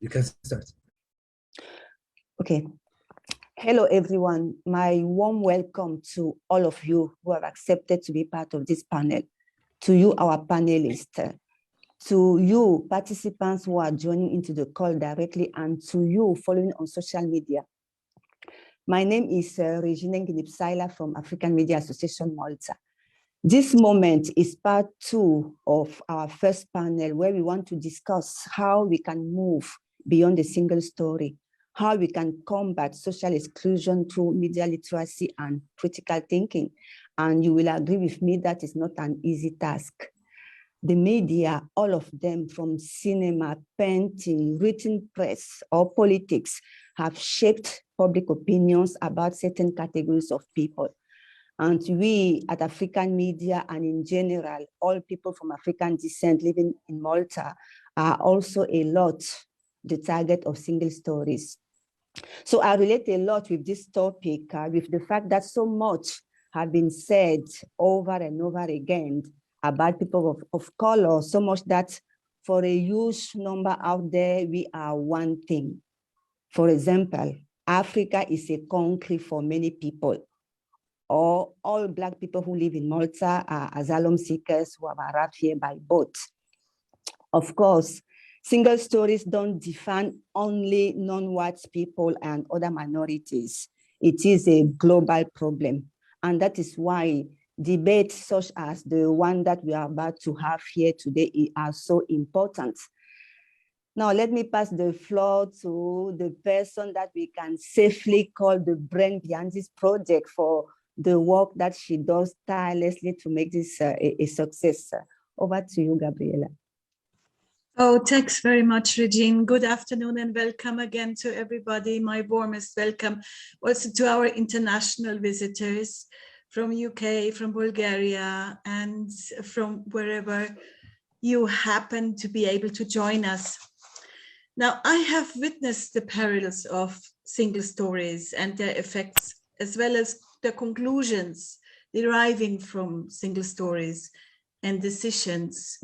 You can start. Okay. Hello, everyone. My warm welcome to all of you who have accepted to be part of this panel, to you, our panelists, to you, participants who are joining into the call directly, and to you following on social media. My name is Rajan from African Media Association Malta. This moment is part 2 of our first panel, where we want to discuss how we can move beyond a single story, how we can combat social exclusion through media literacy and critical thinking. And you will agree with me that is not an easy task. The media, all of them, from cinema, painting, written press, or politics, have shaped public opinions about certain categories of people. And we at African Media, and in general, all people from African descent living in Malta, are also a lot the target of single stories. So I relate a lot with this topic, with the fact that so much has been said over and over again about people of color, so much that for a huge number out there, we are one thing. For example, Africa is a country for many people, or all Black people who live in Malta are asylum seekers who have arrived here by boat. Of course, single stories don't define only non-white people and other minorities. It is a global problem. And that is why debates such as the one that we are about to have here today are so important. Now, let me pass the floor to the person that we can safely call the brain behind this project for the work that she does tirelessly to make this a success. Over to you, Gabriela. Oh, thanks very much, Regine. Good afternoon and welcome again to everybody. My warmest welcome also to our international visitors from UK, from Bulgaria, and from wherever you happen to be able to join us. Now, I have witnessed the perils of single stories and their effects, as well as the conclusions deriving from single stories and decisions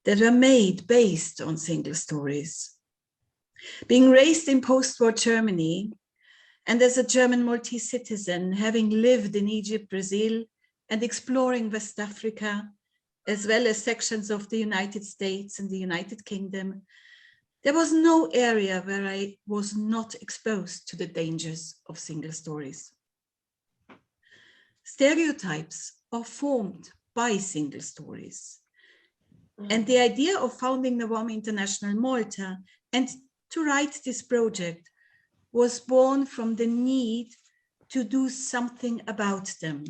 that were made based on single stories. Being raised in post-war Germany, and as a German Maltese citizen, having lived in Egypt, Brazil, and exploring West Africa, as well as sections of the United States and the United Kingdom, there was no area where I was not exposed to the dangers of single stories. Stereotypes are formed by single stories. And the idea of founding NWAMI International Malta and to write this project was born from the need to do something about them.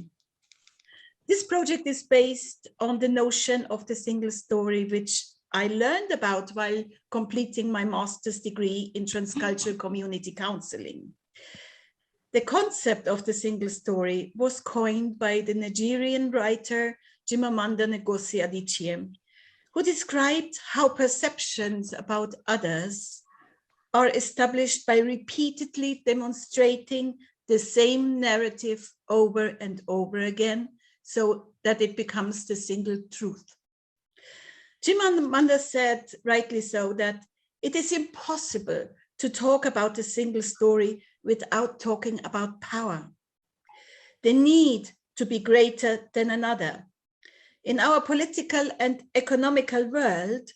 This project is based on the notion of the single story, which I learned about while completing my master's degree in transcultural community counseling. The concept of the single story was coined by the Nigerian writer Chimamanda Ngozi Adichie, who described how perceptions about others are established by repeatedly demonstrating the same narrative over and over again, so that it becomes the single truth. Chimamanda said, rightly so, that it is impossible to talk about a single story without talking about power. The need to be greater than another. In our political and economical world,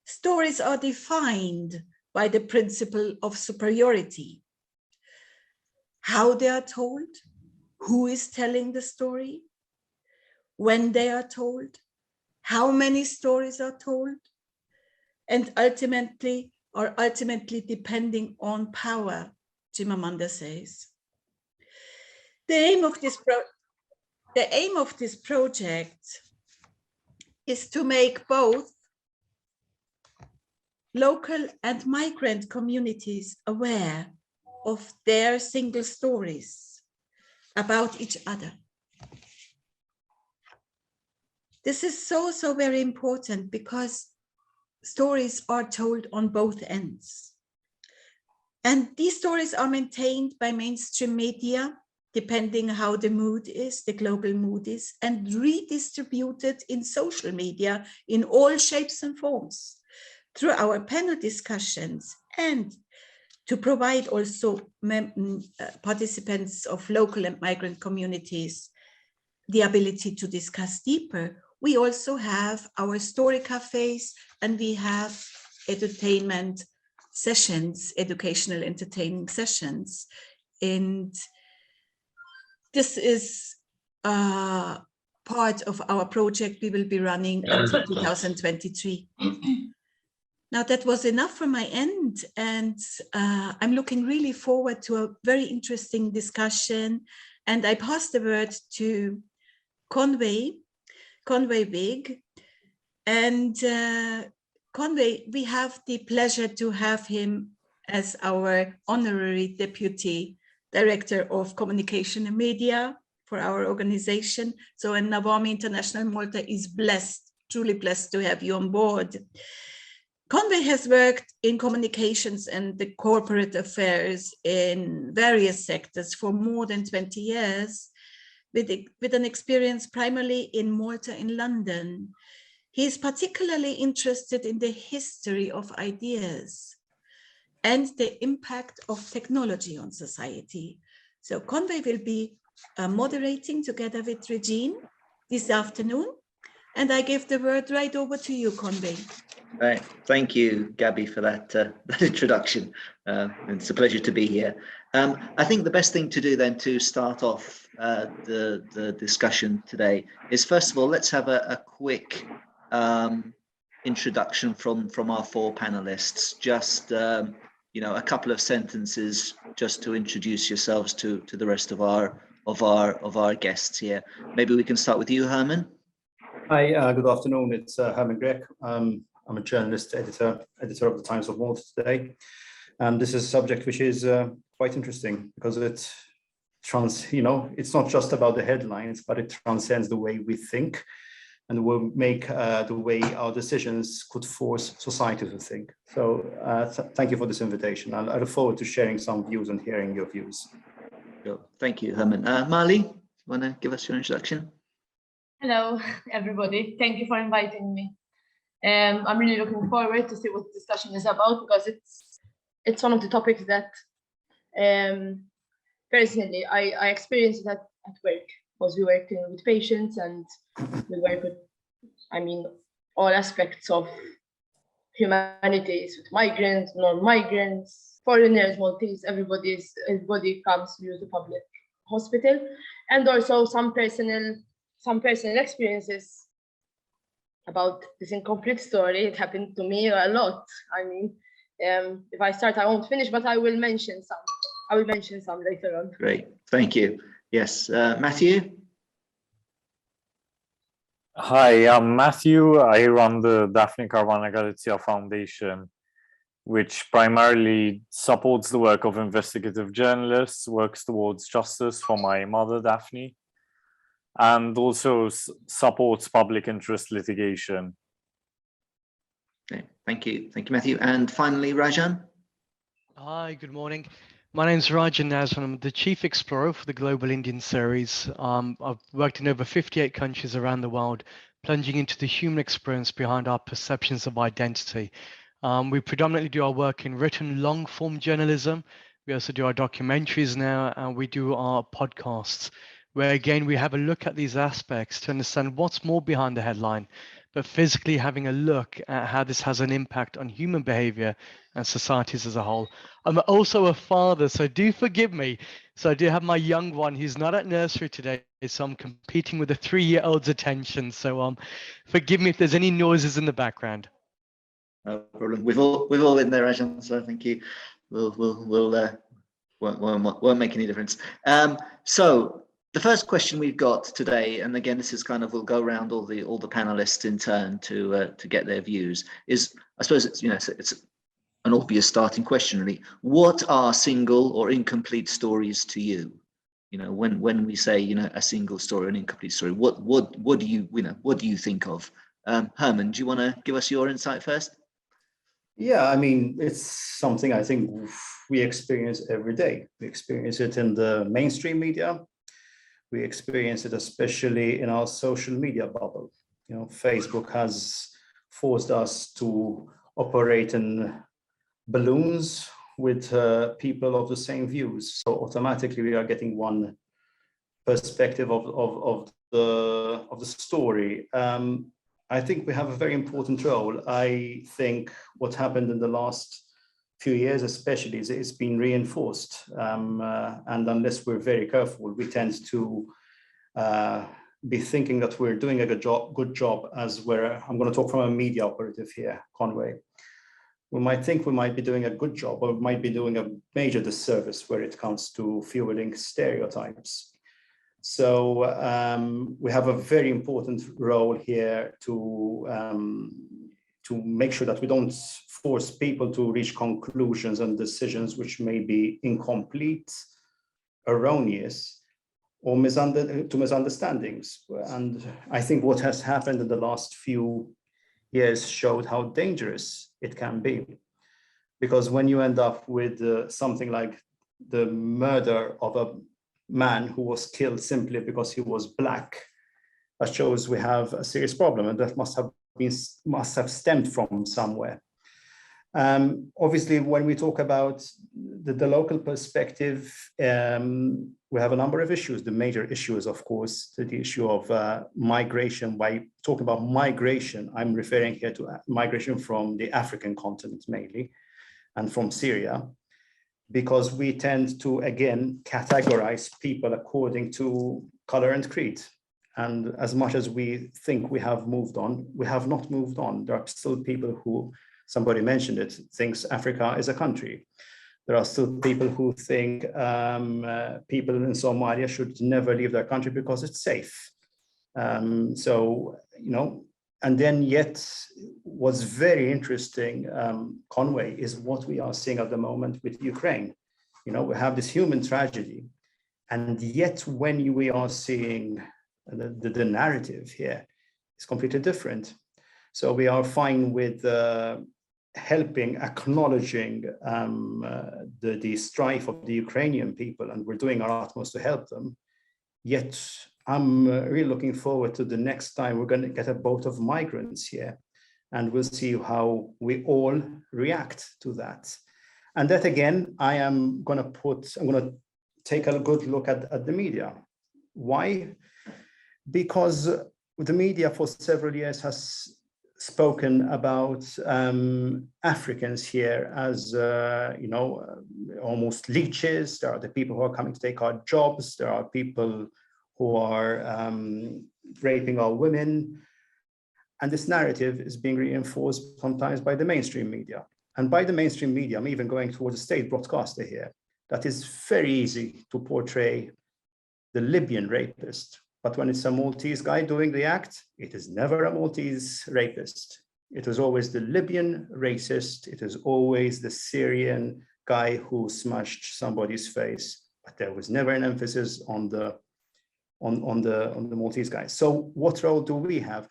stories are defined by the principle of superiority. How they are told, who is telling the story, when they are told, how many stories are told, and ultimately depending on power, Chimamanda says. The aim of this project is to make both local and migrant communities aware of their single stories about each other. This is so very important because stories are told on both ends. And these stories are maintained by mainstream media, depending how the mood is, the global mood is, and redistributed in social media in all shapes and forms, through our panel discussions and to provide also participants of local and migrant communities the ability to discuss deeper, we also have our story cafes and we have entertainment sessions, educational entertaining sessions. And this is part of our project we will be running until 2023. Now that was enough from my end, and I'm looking really forward to a very interesting discussion. And I pass the word to Conway Big. And Conway, we have the pleasure to have him as our honorary Deputy Director of Communication and Media for our organization. So NWAMI International Malta is blessed, truly blessed to have you on board. Conway has worked in communications and the corporate affairs in various sectors for more than 20 years, with an experience primarily in Malta and London. He is particularly interested in the history of ideas and the impact of technology on society. So Conway will be moderating together with Regine this afternoon, and I give the word right over to you, Conway. Right. Thank you, Gabby, for that, that introduction. It's a pleasure to be here. I think the best thing to do then to start off the discussion today is, first of all, let's have a quick introduction from our four panelists. Just you know, a couple of sentences just to introduce yourselves to the rest of our guests here. Maybe we can start with you, Herman. Hi, good afternoon. It's Herman Grech. I'm a journalist, editor of the Times of Malta today. This is a subject which is quite interesting because it's not just about the headlines, but it transcends the way we think and will make the way our decisions could force society to think. So thank you for this invitation. I look forward to sharing some views and hearing your views. Cool. Thank you, Herman. Maali, you want to give us your introduction? Hello, everybody. Thank you for inviting me. I'm really looking forward to see what the discussion is about, because it's one of the topics that personally I experienced at work, because we work with patients and we work with, all aspects of humanities, with migrants, non-migrants, foreigners, Maltese, everybody comes to use the public hospital, and also some personal experiences about this incomplete story. It happened to me a lot. If I start, I won't finish, but I will mention some. I will mention some later on. Great, thank you. Yes, Matthew. Hi, I'm Matthew. I run the Daphne Caruana Galizia Foundation, which primarily supports the work of investigative journalists, works towards justice for my mother, Daphne, and also supports public interest litigation. Okay, thank you, Matthew. And finally, Rajan. Hi, good morning. My name is Rajan Nazran. I'm the Chief Explorer for the Global Indian Series. I've worked in over 58 countries around the world, plunging into the human experience behind our perceptions of identity. We predominantly do our work in written long-form journalism. We also do our documentaries now, and we do our podcasts, where again, we have a look at these aspects to understand what's more behind the headline, but physically having a look at how this has an impact on human behavior and societies as a whole. I'm also a father, so do forgive me. So I do have my young one who's not at nursery today, so I'm competing with a 3-year-old's attention. So forgive me if there's any noises in the background. No problem. We've all been there, Rajan, so thank you. Won't make any difference. So the first question we've got today, and again, this is kind of, we'll go around all the panelists in turn to get their views, is, I suppose it's an obvious starting question, really. What are single or incomplete stories to you? When we say a single story, an incomplete story, what do you think of? Herman, do you want to give us your insight first? Yeah, it's something I think we experience every day. We experience it in the mainstream media. We experience it especially in our social media bubble. Facebook has forced us to operate in balloons with people of the same views. So automatically we are getting one perspective of the story. I think we have a very important role. I think what happened in the last few years especially is it's been reinforced. And unless we're very careful, we tend to be thinking that we're doing a good job as I'm going to talk from a media operative here, Conway. We might think we might be doing a good job, or might be doing a major disservice where it comes to fueling stereotypes. So we have a very important role here to make sure that we don't force people to reach conclusions and decisions which may be incomplete, erroneous, or misunderstandings. And I think what has happened in the last few years showed how dangerous it can be. Because when you end up with something like the murder of a man who was killed simply because he was Black, that shows we have a serious problem, and that must have stemmed from somewhere. Obviously, when we talk about the local perspective, we have a number of issues. The major issue is, of course, the issue of migration. By talking about migration, I'm referring here to migration from the African continent mainly, and from Syria, because we tend to, again, categorize people according to color and creed. And as much as we think we have moved on, we have not moved on. There are still people who, somebody mentioned it, thinks Africa is a country. There are still people who think people in Somalia should never leave their country because it's safe. So, you know, and then yet what's very interesting, Conway, is what we are seeing at the moment with Ukraine. You know, we have this human tragedy, and yet when we are seeing the narrative here is completely different. So we are fine with helping, acknowledging the strife of the Ukrainian people, and we're doing our utmost to help them. Yet I'm really looking forward to the next time we're going to get a boat of migrants here, and we'll see how we all react to that. And that again, I'm going to take a good look at the media. Why? Because the media for several years has spoken about Africans here as, you know, almost leeches. There are the people who are coming to take our jobs. There are people who are raping our women. And this narrative is being reinforced sometimes by the mainstream media. And by the mainstream media, I'm even going towards a state broadcaster here. That is very easy to portray the Libyan rapist. But when it's a Maltese guy doing the act, it is never a Maltese rapist. It is always the Libyan racist. It is always the Syrian guy who smashed somebody's face. But there was never an emphasis on the Maltese guy. So what role do we have?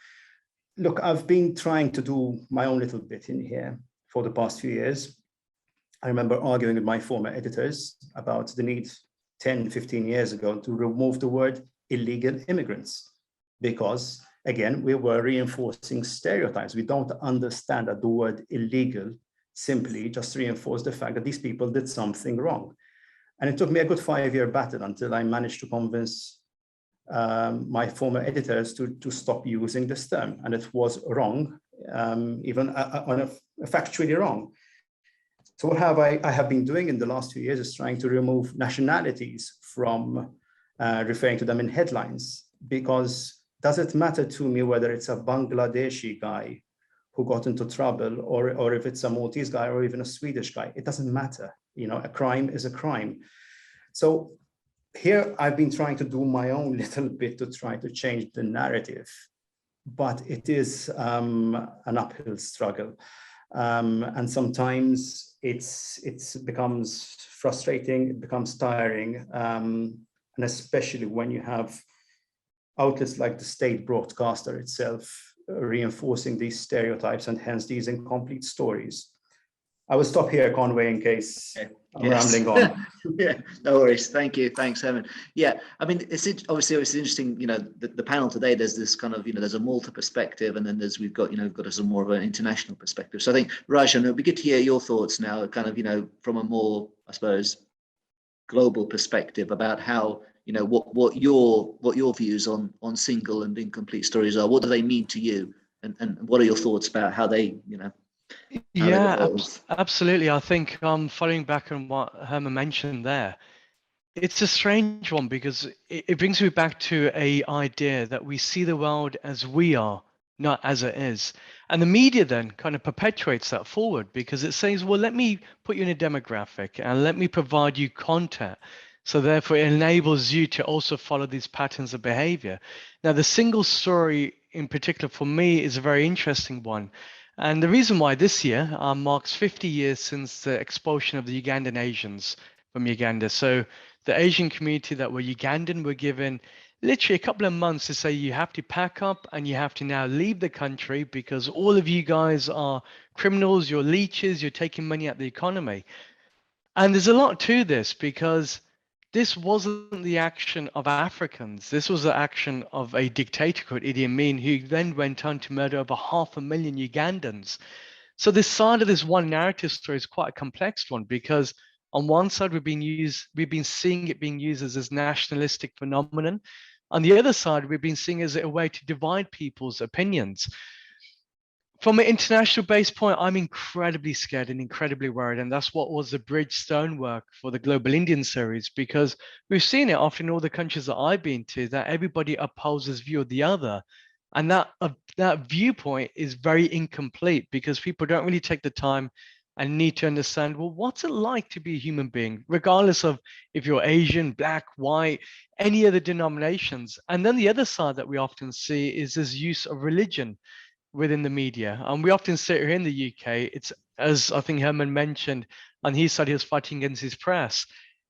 Look, I've been trying to do my own little bit in here for the past few years. I remember arguing with my former editors about the need 10, 15 years ago to remove the word illegal immigrants, because again, we were reinforcing stereotypes. We don't understand that the word illegal simply just reinforced the fact that these people did something wrong. And it took me a good 5-year battle until I managed to convince my former editors to stop using this term. And it was wrong, even factually wrong. So what I have been doing in the last 2 years is trying to remove nationalities from referring to them in headlines, because does it matter to me whether it's a Bangladeshi guy who got into trouble or if it's a Maltese guy or even a Swedish guy? It doesn't matter. You know, a crime is a crime. So here I've been trying to do my own little bit to try to change the narrative, but it is an uphill struggle. And sometimes it becomes frustrating, it becomes tiring. And especially when you have outlets like the state broadcaster itself reinforcing these stereotypes and hence these incomplete stories. I will stop here, Conway, in case rambling on. Yeah, no worries. Thank you. Thanks, Herman. Yeah, I mean, obviously it's interesting. You know, the panel today. There's this kind of, there's a Malta perspective, and then we've got a more of an international perspective. So I think, Rajan, it'd be good to hear your thoughts now, kind of, from a more, I suppose, global perspective about how, what your views on single and incomplete stories are. What do they mean to you, and what are your thoughts about how they, Yeah, absolutely. I think following back on what Herman mentioned there, it's a strange one because it brings me back to a idea that we see the world as we are, not as it is. And the media then kind of perpetuates that forward because it says, well, let me put you in a demographic and let me provide you content. So therefore it enables you to also follow these patterns of behavior. Now, the single story in particular for me is a very interesting one. And the reason why this year marks 50 years since the expulsion of the Ugandan Asians from Uganda. So the Asian community that were Ugandan were given literally a couple of months to say you have to pack up and you have to now leave the country because all of you guys are criminals, you're leeches, you're taking money out of the economy. And there's a lot to this because this wasn't the action of Africans. This was the action of a dictator called Idi Amin, who then went on to murder over 500,000 Ugandans. So this side of this one narrative story is quite a complex one because on one side we've been seeing it being used as this nationalistic phenomenon. On the other side, we've been seeing it as a way to divide people's opinions. From an international base point, I'm incredibly scared and incredibly worried. And that's what was the bridgestone work for the Global Indian series, because we've seen it often in all the countries that I've been to, that everybody upholds this view of the other. And that viewpoint is very incomplete because people don't really take the time and need to understand, well, what's it like to be a human being, regardless of if you're Asian, black, white, any other denominations. And then the other side that we often see is this use of religion within the media. And we often see it here in the UK. It's, as I think Herman mentioned, on his side, he was fighting against his press.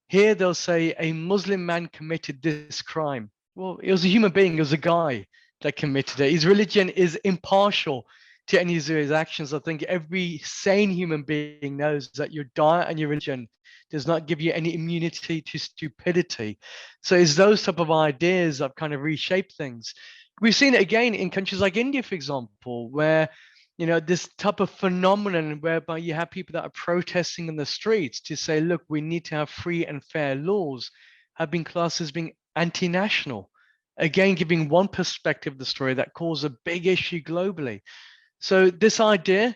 Here they'll say a Muslim man committed this crime. Well, it was a human being, it was a guy that committed it. His religion is impartial to any of his actions. I think every sane human being knows that your diet and your religion does not give you any immunity to stupidity. So it's those type of ideas that kind of reshape things. We've seen it again in countries like India, for example, where this type of phenomenon whereby you have people that are protesting in the streets to say, look, we need to have free and fair laws, have been classed as being anti-national. Again, giving one perspective of the story that caused a big issue globally. So this idea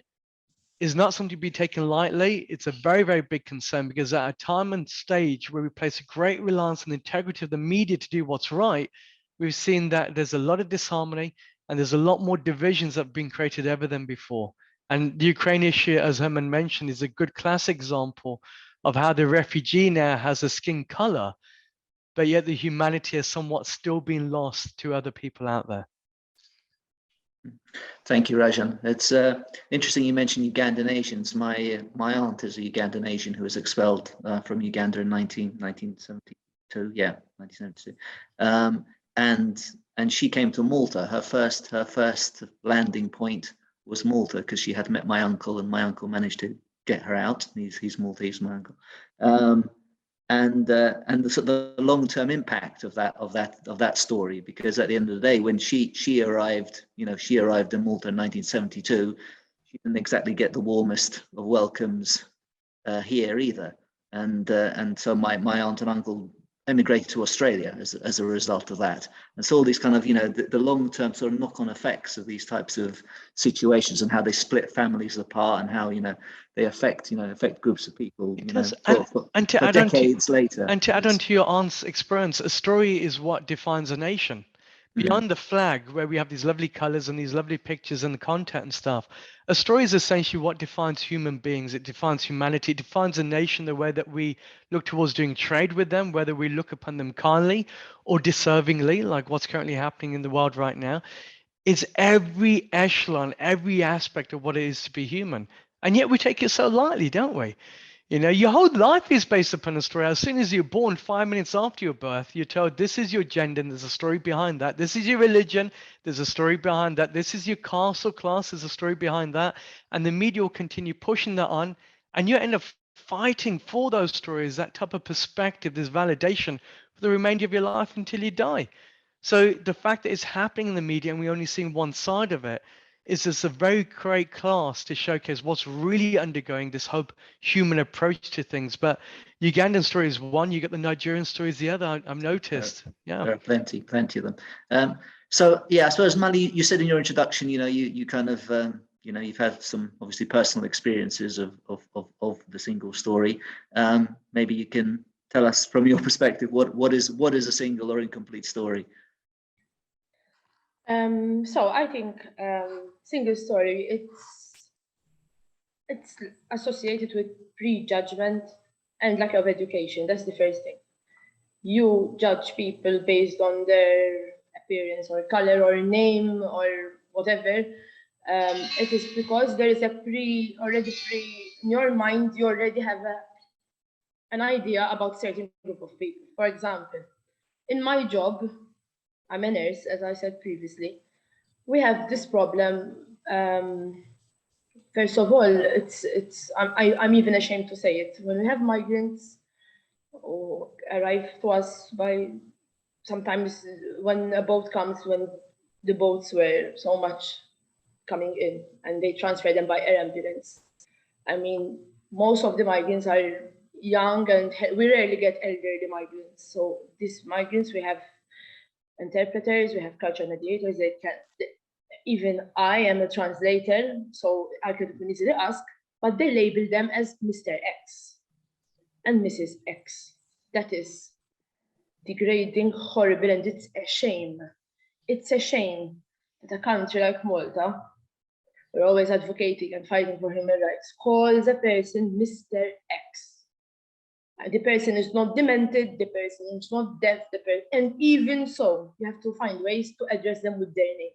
is not something to be taken lightly. It's a very, very big concern because at a time and stage where we place a great reliance on the integrity of the media to do what's right, we've seen that there's a lot of disharmony and there's a lot more divisions that have been created ever than before. And the Ukraine issue, as Herman mentioned, is a good classic example of how the refugee now has a skin color, but yet the humanity has somewhat still been lost to other people out there. Thank you, Rajan. It's interesting you mentioned Ugandan Asians. My aunt is a Ugandan Asian who was expelled from Uganda in 1972. Yeah, 1972. And she came to Malta. Her first landing point was Malta because she had met my uncle, and my uncle managed to get her out. He's Maltese, my uncle. And the long-term impact of that story, because at the end of the day, when she arrived, she arrived in Malta in 1972, she didn't exactly get the warmest of welcomes here either, and so my aunt and uncle emigrated to Australia as a result of that. And so all these kind of the long-term sort of knock-on effects of these types of situations and how they split families apart and how they affect groups of people for decades later. And to add on to your aunt's experience, a story is what defines a nation. Beyond the flag, where we have these lovely colors and these lovely pictures and the content and stuff, a story is essentially what defines human beings. It defines humanity. It defines a nation, the way that we look towards doing trade with them, whether we look upon them kindly or deservingly, like what's currently happening in the world right now. It's every echelon, every aspect of what it is to be human. And yet we take it so lightly, don't we? Your whole life is based upon a story. As soon as you're born, 5 minutes after your birth, you're told this is your gender and there's a story behind that. This is your religion, there's a story behind that. This is your caste or class, there's a story behind that. And the media will continue pushing that on. And you end up fighting for those stories, that type of perspective, this validation for the remainder of your life until you die. So the fact that it's happening in the media and we only see one side of it is just a very great class to showcase what's really undergoing this whole human approach to things. But Ugandan story is one, you got the Nigerian story is the other, I've noticed. Yeah. There are plenty of them. So yeah, I suppose, Maali, you said in your introduction, you kind of, you've had some obviously personal experiences of the single story. Maybe you can tell us from your perspective, what is a single or incomplete story? So I think single story, it's associated with prejudgment and lack of education. That's the first thing. You judge people based on their appearance or color or name or whatever. It is because there is in your mind, you already have an idea about certain group of people. For example, in my job, I'm a nurse, as I said previously. We have this problem. First of all, I'm even ashamed to say it. When we have migrants who arrive to us by sometimes when a boat comes, when the boats were so much coming in and they transfer them by air ambulance. I mean, most of the migrants are young and we rarely get elderly migrants. So these migrants, we have interpreters, we have cultural mediators. Even I am a translator, so I could easily ask, but they label them as Mr. X and Mrs. X. That is degrading, horrible, and it's a shame. It's a shame that a country like Malta, we're always advocating and fighting for human rights, calls a person Mr. X. The person is not demented, the person is not deaf, and even so, you have to find ways to address them with their name.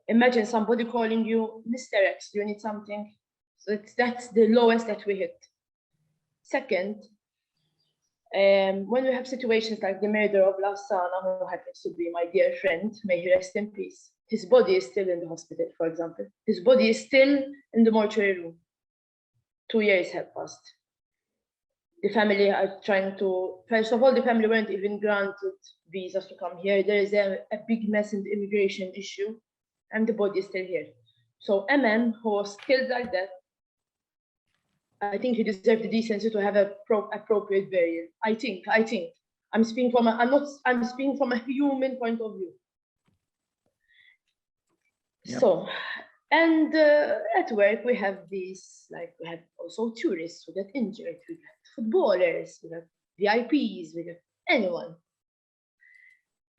Imagine somebody calling you Mr. X, do you need something? So that's the lowest that we hit. Second, when we have situations like the murder of Lasana, who happens to be my dear friend, may he rest in peace. His body is still in the hospital, for example. His body is still in the mortuary room. 2 years have passed. The family are trying to, first of all, the family weren't even granted visas to come here. There is a big mess in the immigration issue, and the body is still here. So a man who was killed like that, I think he deserved the decency to have a appropriate burial. I think. I'm speaking from I'm speaking from a human point of view. Yep. So, and at work we have these, like we have also tourists who get injured, we get footballers, we get VIPs, we get anyone.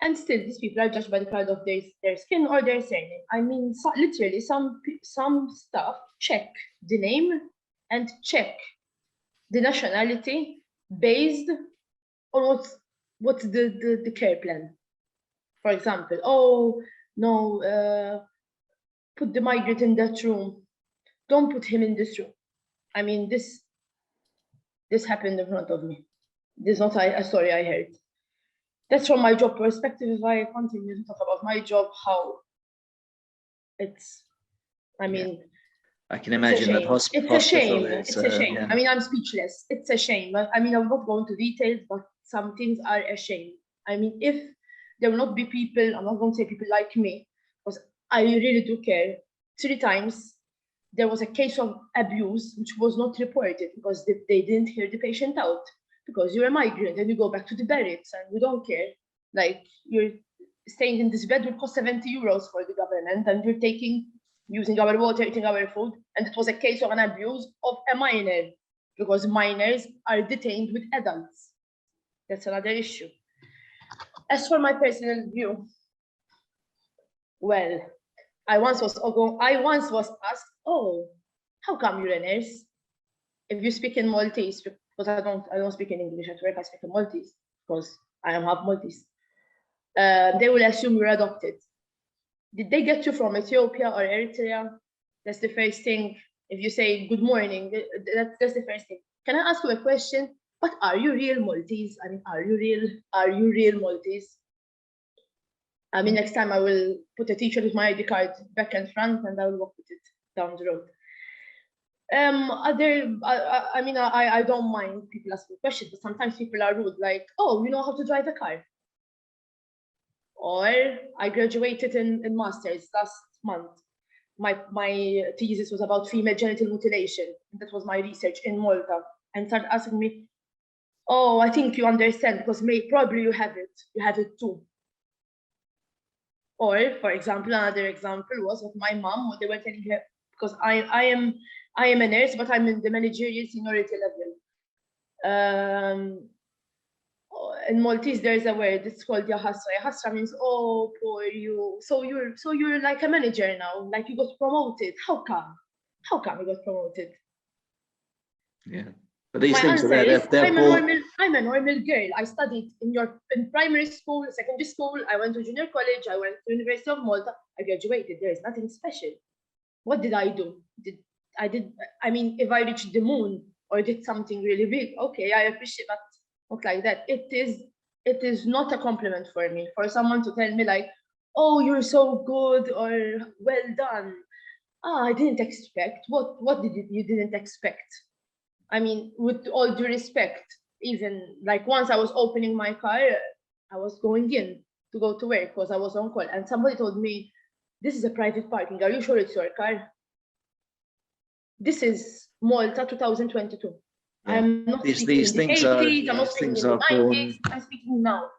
And still these people are judged by the color of their skin or their surname. I mean, literally some staff check the name and check the nationality based on what's the care plan. For example, oh no, put the migrant in that room. Don't put him in this room. I mean, this happened in front of me. This is not a story I heard. That's from my job perspective. If I continue to talk about my job, how it's, I mean, I can imagine that it's a shame. It's a shame. Yeah. I mean, I'm speechless. It's a shame. I mean, I'm not going to details, but some things are a shame. I mean, if there will not be people, I'm not going to say people like me, because I really do care. 3 times there was a case of abuse which was not reported because they didn't hear the patient out. Because you're a migrant and you go back to the barracks and we don't care. Like, you're staying in this bed will cost 70 euros for the government and you're using our water, eating our food. And it was a case of an abuse of a minor because minors are detained with adults. That's another issue. As for my personal view, well, I once was asked, oh, how come you're a nurse? If you speak in Maltese, because I don't speak in English at work, I speak in Maltese because I am half Maltese. They will assume you're adopted. Did they get you from Ethiopia or Eritrea? That's the first thing. If you say good morning, that's the first thing. Can I ask you a question? But are you real Maltese? I mean, are you real Maltese? I mean, next time I will put a teacher with my ID card back and front and I will walk with it down the road. I mean, I don't mind people asking questions, but sometimes people are rude, like, oh, you know how to drive a car? Or I graduated in master's last month. My thesis was about female genital mutilation. That was my research in Malta. And started asking me, oh, I think you understand because probably you have it too. Or, for example, another example was with my mom, what they were telling her, because I am a nurse, but I'm in the managerial seniority level. In Maltese, there's a word, it's called yahasra. Yahasra means, oh, poor you. So you're like a manager now, like you got promoted. How come? How come you got promoted? Yeah. But these My things are answer there. is, I'm a normal girl. I studied in primary school, secondary school. I went to junior college. I went to University of Malta. I graduated. There is nothing special. What did I do? I mean, if I reached the moon or did something really big, okay, I appreciate that. Not like that. It is not a compliment for me, for someone to tell me like, oh, you're so good or well done. I didn't expect. What you didn't expect? I mean, with all due respect, even like once I was opening my car, I was going in to go to work because I was on call, and somebody told me, this is a private parking. Are you sure it's your car? This is Malta 2022. Yeah. I'm not These things are born. I'm speaking now.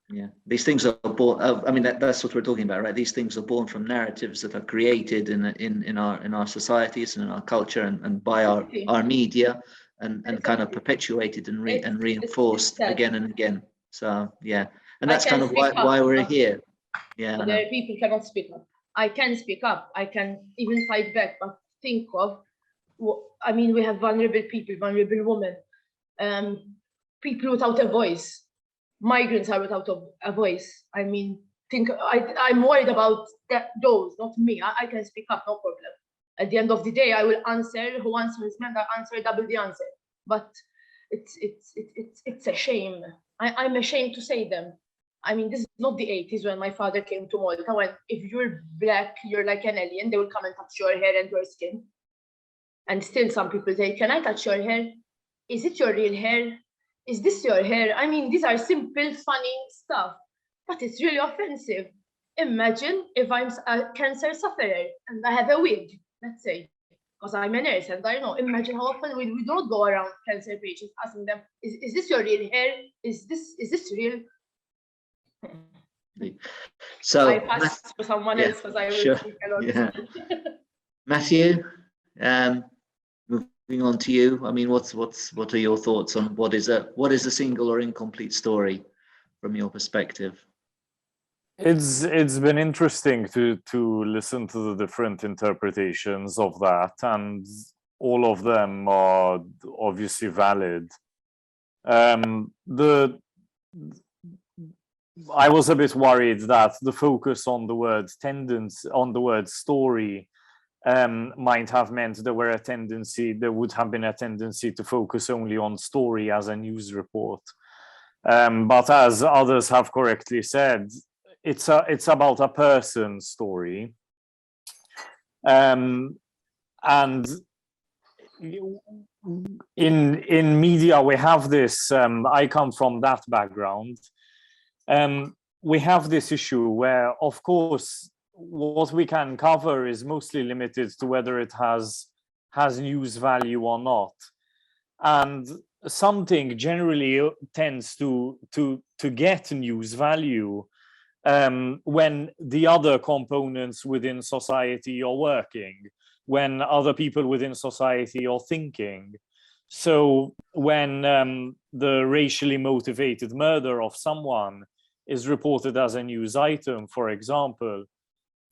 Yeah, these things are born. I mean, that's what we're talking about, right? These things are born from narratives that are created in our societies and in our culture and by our media and kind of perpetuated and reinforced again and again. So yeah, and that's kind of why we're here. Yeah, other people cannot speak up. I can speak up. I can even fight back. But think of, I mean, we have vulnerable people, vulnerable women, people without a voice. Migrants are without a voice. I mean, I'm worried about those, not me. I can speak up, no problem. At the end of the day, I will answer. Who answers me, I answer double the answer. But it's a shame. I'm ashamed to say them. I mean, this is not the 80s when my father came to Malta. When if you're black, you're like an alien. They will come and touch your hair and your skin. And still, some people say, "Can I touch your hair? Is it your real hair? Is this your hair?" I mean, these are simple, funny stuff, but it's really offensive. Imagine if I'm a cancer sufferer and I have a wig, let's say, because I'm a nurse and I know. Imagine how often we don't go around cancer patients asking them, "Is this your real hair? Is this real?" So I passed for someone else because I will speak a lot. Yeah. Matthew, moving on to you. I mean, what are your thoughts on what is a single or incomplete story from your perspective? It's been interesting to listen to the different interpretations of that, and all of them are obviously valid. I was a bit worried that the focus on the word story might have meant there would have been a tendency to focus only on story as a news report. But as others have correctly said, it's about a person's story. And in media, we have this, I come from that background. We have this issue where, of course, what we can cover is mostly limited to whether it has news value or not. And something generally tends to get news value when the other components within society are working, when other people within society are thinking. So when the racially motivated murder of someone is reported as a news item, for example,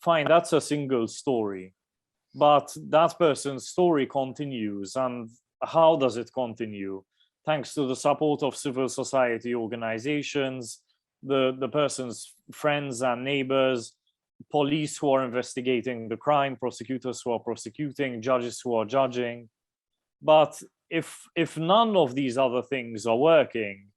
fine, that's a single story. But that person's story continues. And how does it continue? Thanks to the support of civil society organizations, the person's friends and neighbors, police who are investigating the crime, prosecutors who are prosecuting, judges who are judging. But if none of these other things are working,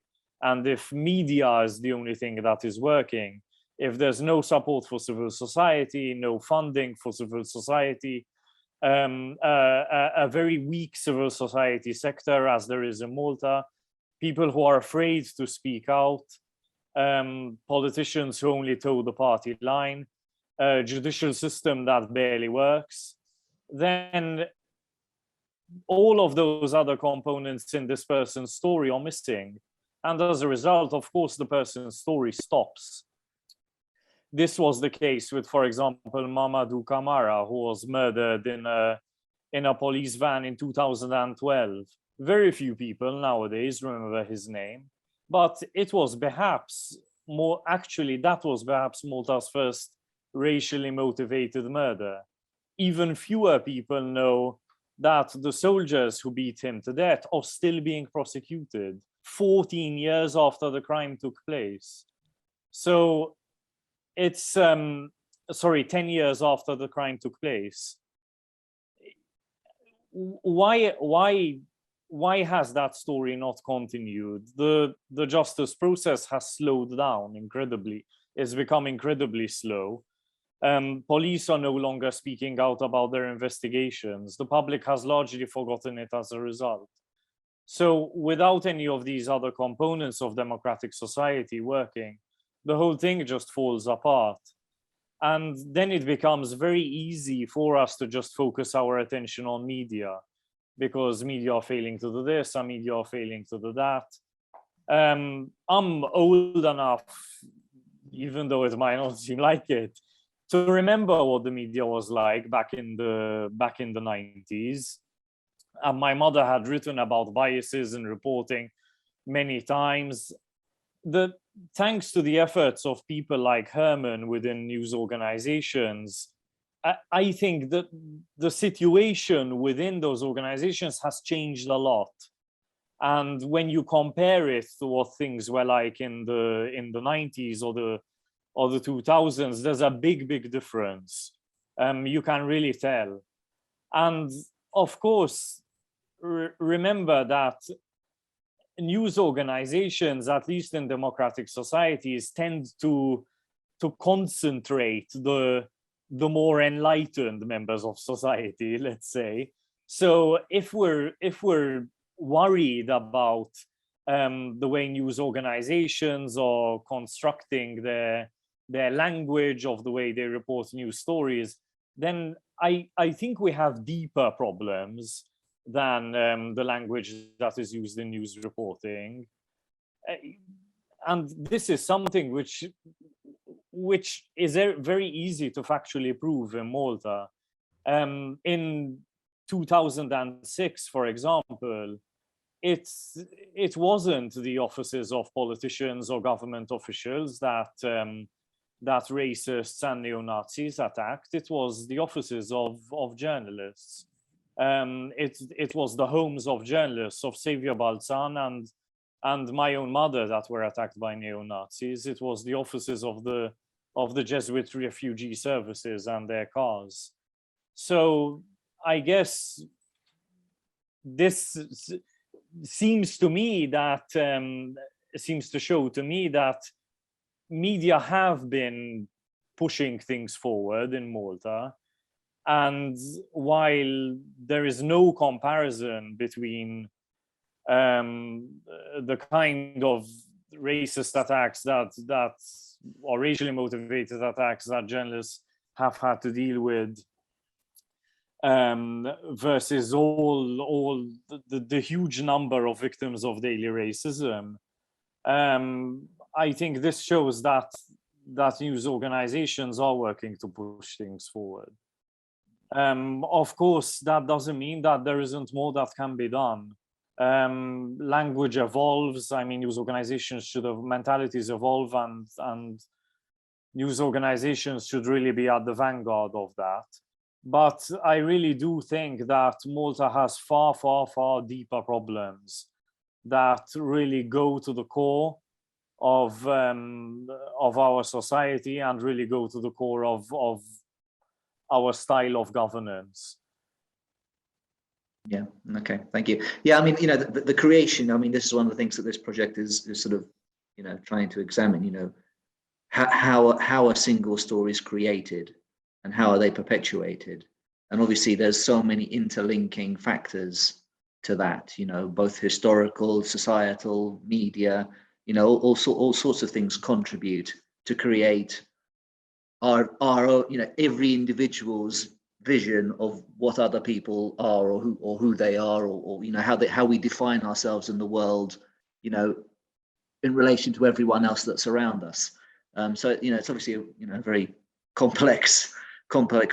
and if media is the only thing that is working, if there's no support for civil society, no funding for civil society, a very weak civil society sector, as there is in Malta, people who are afraid to speak out, politicians who only toe the party line, a judicial system that barely works, then all of those other components in this person's story are missing. And as a result, of course, the person's story stops. This was the case with, for example, Mamadou Camara, who was murdered in a police van in 2012. Very few people nowadays remember his name, but it was perhaps more, actually, that was perhaps Malta's first racially motivated murder. Even fewer people know that the soldiers who beat him to death are still being prosecuted 14 years after the crime took place. So it's, 10 years after the crime took place. Why has that story not continued? The justice process has slowed down incredibly. It's become incredibly slow. Police are no longer speaking out about their investigations. The public has largely forgotten it as a result. So without any of these other components of democratic society working, the whole thing just falls apart. And then it becomes very easy for us to just focus our attention on media, because media are failing to do this, and media are failing to do that. I'm old enough, even though it might not seem like it, to remember what the media was like back in the 90s. And my mother had written about biases in reporting many times. Thanks to the efforts of people like Herman within news organizations, I think that the situation within those organizations has changed a lot. And when you compare it to what things were like in the 90s or the 2000s, there's a big difference. You can really tell. And of course, remember that news organizations, at least in democratic societies, tend to concentrate the more enlightened members of society, let's say. So if we're worried about the way news organizations are constructing their language, of the way they report news stories, then I think we have deeper problems than the language that is used in news reporting. And this is something which is very easy to factually prove in Malta. In 2006, for example, it wasn't the offices of politicians or government officials that racists and neo-Nazis attacked. It was the offices of journalists. It was the homes of journalists, of Xavier Balzan and my own mother, that were attacked by neo-Nazis. It was the offices of the Jesuit refugee services and their cars. So I guess this seems to me that seems to show to me that media have been pushing things forward in Malta. And while there is no comparison between the kind of racist attacks that or racially motivated attacks that journalists have had to deal with versus all the huge number of victims of daily racism, I think this shows that news organizations are working to push things forward. Of course, that doesn't mean that there isn't more that can be done. Language evolves. I mean, news organizations should have, mentalities evolve, and news organizations should really be at the vanguard of that. But I really do think that Malta has far deeper problems that really go to the core of our society and really go to the core of our style of governance. Yeah, okay, thank you. Yeah, I mean, you know, the creation, I mean, this is one of the things that this project is sort of, you know, trying to examine, you know, how a single story is created and how are they perpetuated. And obviously there's so many interlinking factors to that, you know, both historical, societal, media, you know, all sorts of things contribute to create our you know, every individual's vision of what other people are, or who they are, or you know, how we define ourselves in the world, you know, in relation to everyone else that's around us. So you know, it's obviously you know, a very complex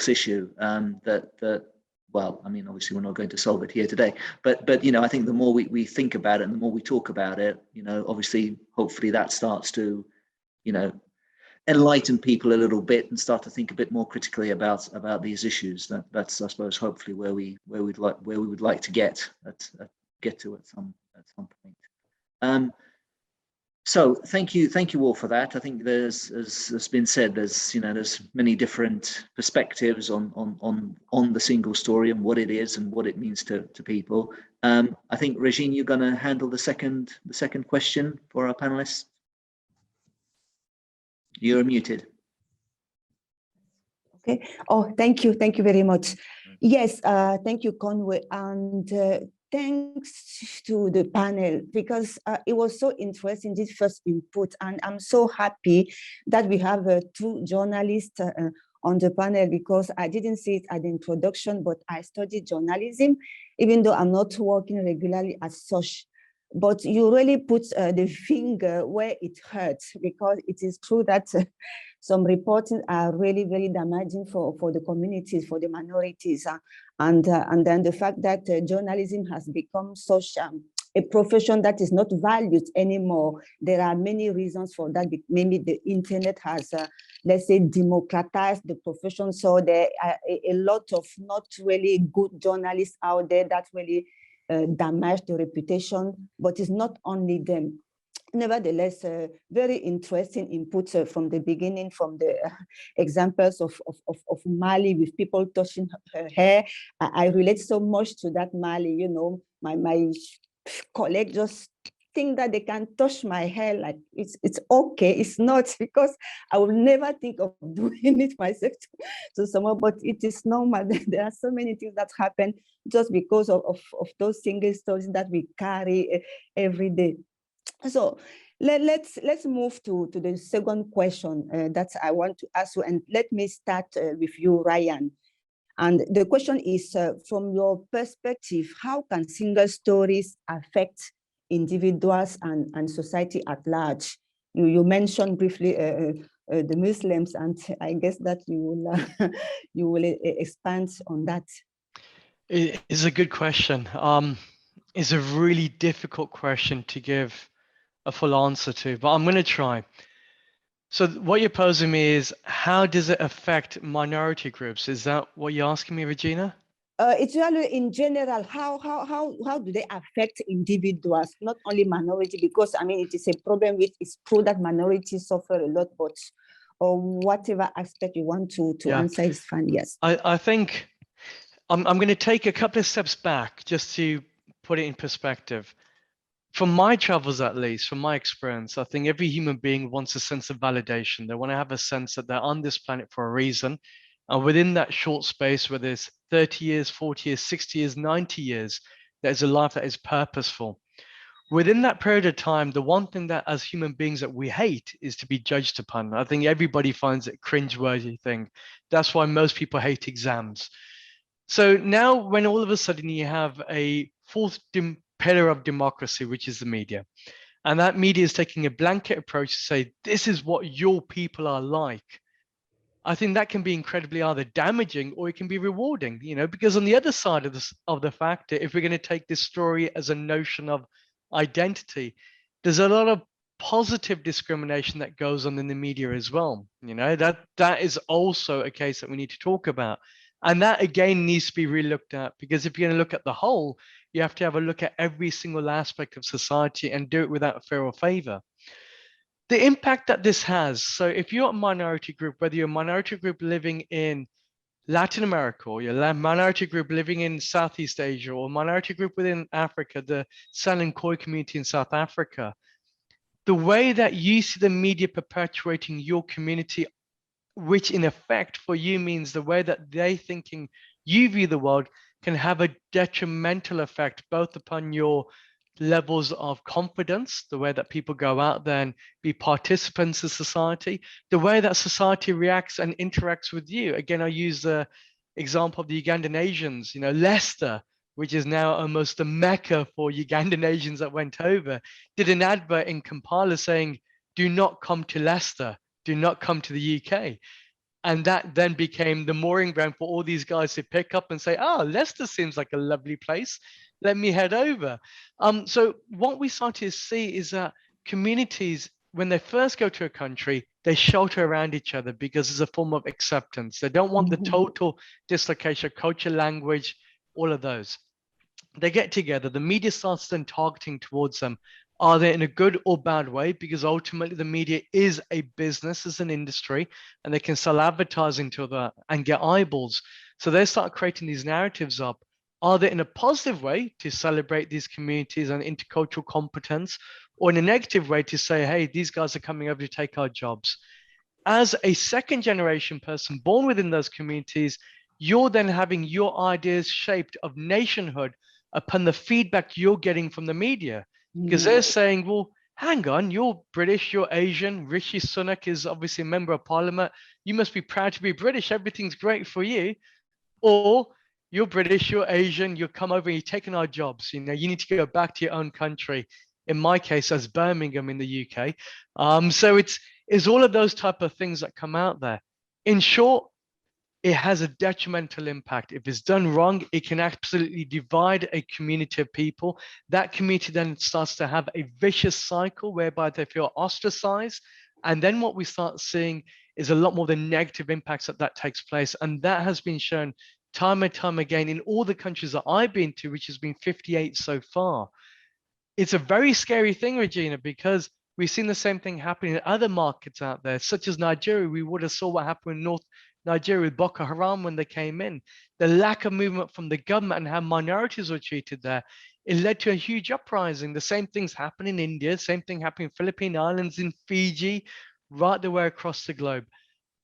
issue that well, I mean, obviously we're not going to solve it here today, but you know, I think the more we think about it and the more we talk about it, you know, obviously, hopefully that starts to, you know, enlighten people a little bit and start to think a bit more critically about these issues. That's I suppose hopefully where we would like to get to at some point. So thank you all for that. I think there's, as has been said, there's, you know, there's many different perspectives on the single story and what it is and what it means to people. I think Rajan, you're going to handle the second question for our panelists. You're muted. Okay. Oh, thank you very much. Yes, thank you, Conway, and thanks to the panel, because it was so interesting, this first input, and I'm so happy that we have two journalists on the panel, because I didn't see it at the introduction, but I studied journalism, even though I'm not working regularly as such. But you really put the finger where it hurts, because it is true that some reporting are really very damaging for the communities, for the minorities, and then the fact that journalism has become such a profession that is not valued anymore. There are many reasons for that. Maybe the internet has, let's say, democratized the profession, so there are a lot of not really good journalists out there that really damage the reputation, but it's not only them. Nevertheless, very interesting inputs from the beginning, from the examples of Maali with people touching her hair. I relate so much to that, Maali. You know, my colleague just think that they can touch my hair like it's okay. It's not, because I will never think of doing it myself to someone, but it is normal. There are so many things that happen just because of those single stories that we carry every day. So let's move to the second question that I want to ask you, and let me start with you, Rajan. And the question is, from your perspective, how can single stories affect individuals and society at large? You mentioned briefly the Muslims, and I guess that you will expand on that. It is a good question. It's a really difficult question to give a full answer to, but I'm going to try. So what you're posing me is, how does it affect minority groups? Is that what you're asking me, Regina? It's really in general, how do they affect individuals, not only minority, because I mean, it is a problem which is true that minorities suffer a lot, but whatever aspect you want to answer is fine, yes. I think I'm going to take a couple of steps back just to put it in perspective. From my travels, at least, from my experience, I think every human being wants a sense of validation. They want to have a sense that they're on this planet for a reason. And within that short space, whether it's 30 years, 40 years, 60 years, 90 years, there's a life that is purposeful. Within that period of time, the one thing that as human beings that we hate is to be judged upon. I think everybody finds it a cringeworthy thing. That's why most people hate exams. So now when all of a sudden you have a fourth pillar of democracy, which is the media, and that media is taking a blanket approach to say, this is what your people are like, I think that can be incredibly either damaging or it can be rewarding, you know, because on the other side of the factor, if we're going to take this story as a notion of identity, there's a lot of positive discrimination that goes on in the media as well. You know, that is also a case that we need to talk about. And that again needs to be really looked at, because if you're going to look at the whole, you have to have a look at every single aspect of society and do it without fear or favor. The impact that this has, so if you're a minority group, whether you're a minority group living in Latin America, or you're a minority group living in Southeast Asia, or a minority group within Africa, the San and Khoi community in South Africa, the way that you see the media perpetuating your community which in effect for you means the way that they thinking you view the world can have a detrimental effect both upon your levels of confidence, the way that people go out there and be participants in society, the way that society reacts and interacts with you. Again, I use the example of the Ugandan Asians, Leicester, which is now almost the mecca for Ugandan Asians that went over, did an advert in Kampala saying, do not come to Leicester, do not come to the UK. And that then became the mooring ground for all these guys to pick up and say, oh, Leicester seems like a lovely place. Let me head over. So what we start to see is that communities, when they first go to a country, they shelter around each other because it's a form of acceptance. They don't want the total dislocation, culture, language, all of those. They get together, the media starts then targeting towards them. Are they in a good or bad way? Because ultimately the media is a business, is an industry, and they can sell advertising to that and get eyeballs. So they start creating these narratives up. Are they in a positive way to celebrate these communities and intercultural competence, or in a negative way to say, hey, these guys are coming over to take our jobs? As a second generation person born within those communities, you're then having your ideas shaped of nationhood upon the feedback you're getting from the media. Because they're saying, well, hang on, you're British, you're Asian. Rishi Sunak is obviously a member of parliament. You must be proud to be British. Everything's great for you. Or you're British, you're Asian, you come over and you're taking our jobs. You need to go back to your own country. In my case, as Birmingham in the UK. So it's all of those type of things that come out there. In short, it has a detrimental impact. If it's done wrong, it can absolutely divide a community of people. That community then starts to have a vicious cycle whereby they feel ostracized. And then what we start seeing is a lot more the negative impacts that takes place. And that has been shown time and time again in all the countries that I've been to, which has been 58 so far. It's a very scary thing, Regina, because we've seen the same thing happening in other markets out there, such as Nigeria. We would have saw what happened in North Nigeria with Boko Haram when they came in. The lack of movement from the government and how minorities were treated there, it led to a huge uprising. The same things happen in India, same thing happened in Philippine Islands, in Fiji, right the way across the globe.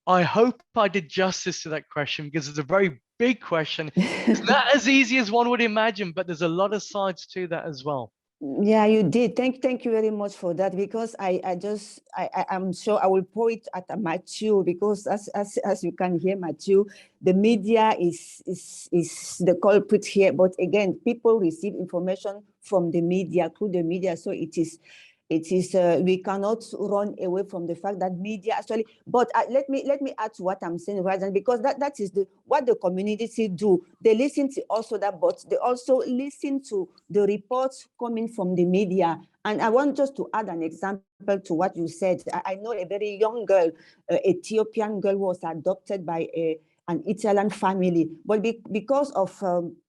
I hope I did justice to that question because it's a very big question. It's not as easy as one would imagine, but there's a lot of sides to that as well. Yeah, you did. Thank you very much for that, because I'm sure I will point at Matthew, because as you can hear, Matthew, the media is the culprit here. But again, people receive information from the media, through the media. So it is we cannot run away from the fact that media actually. But let me add to what I'm saying, Rajan, because that is what the community do. They listen to also that, but they also listen to the reports coming from the media. And I want just to add an example to what you said. I know a very young girl, Ethiopian girl, was adopted by an Italian family, but because of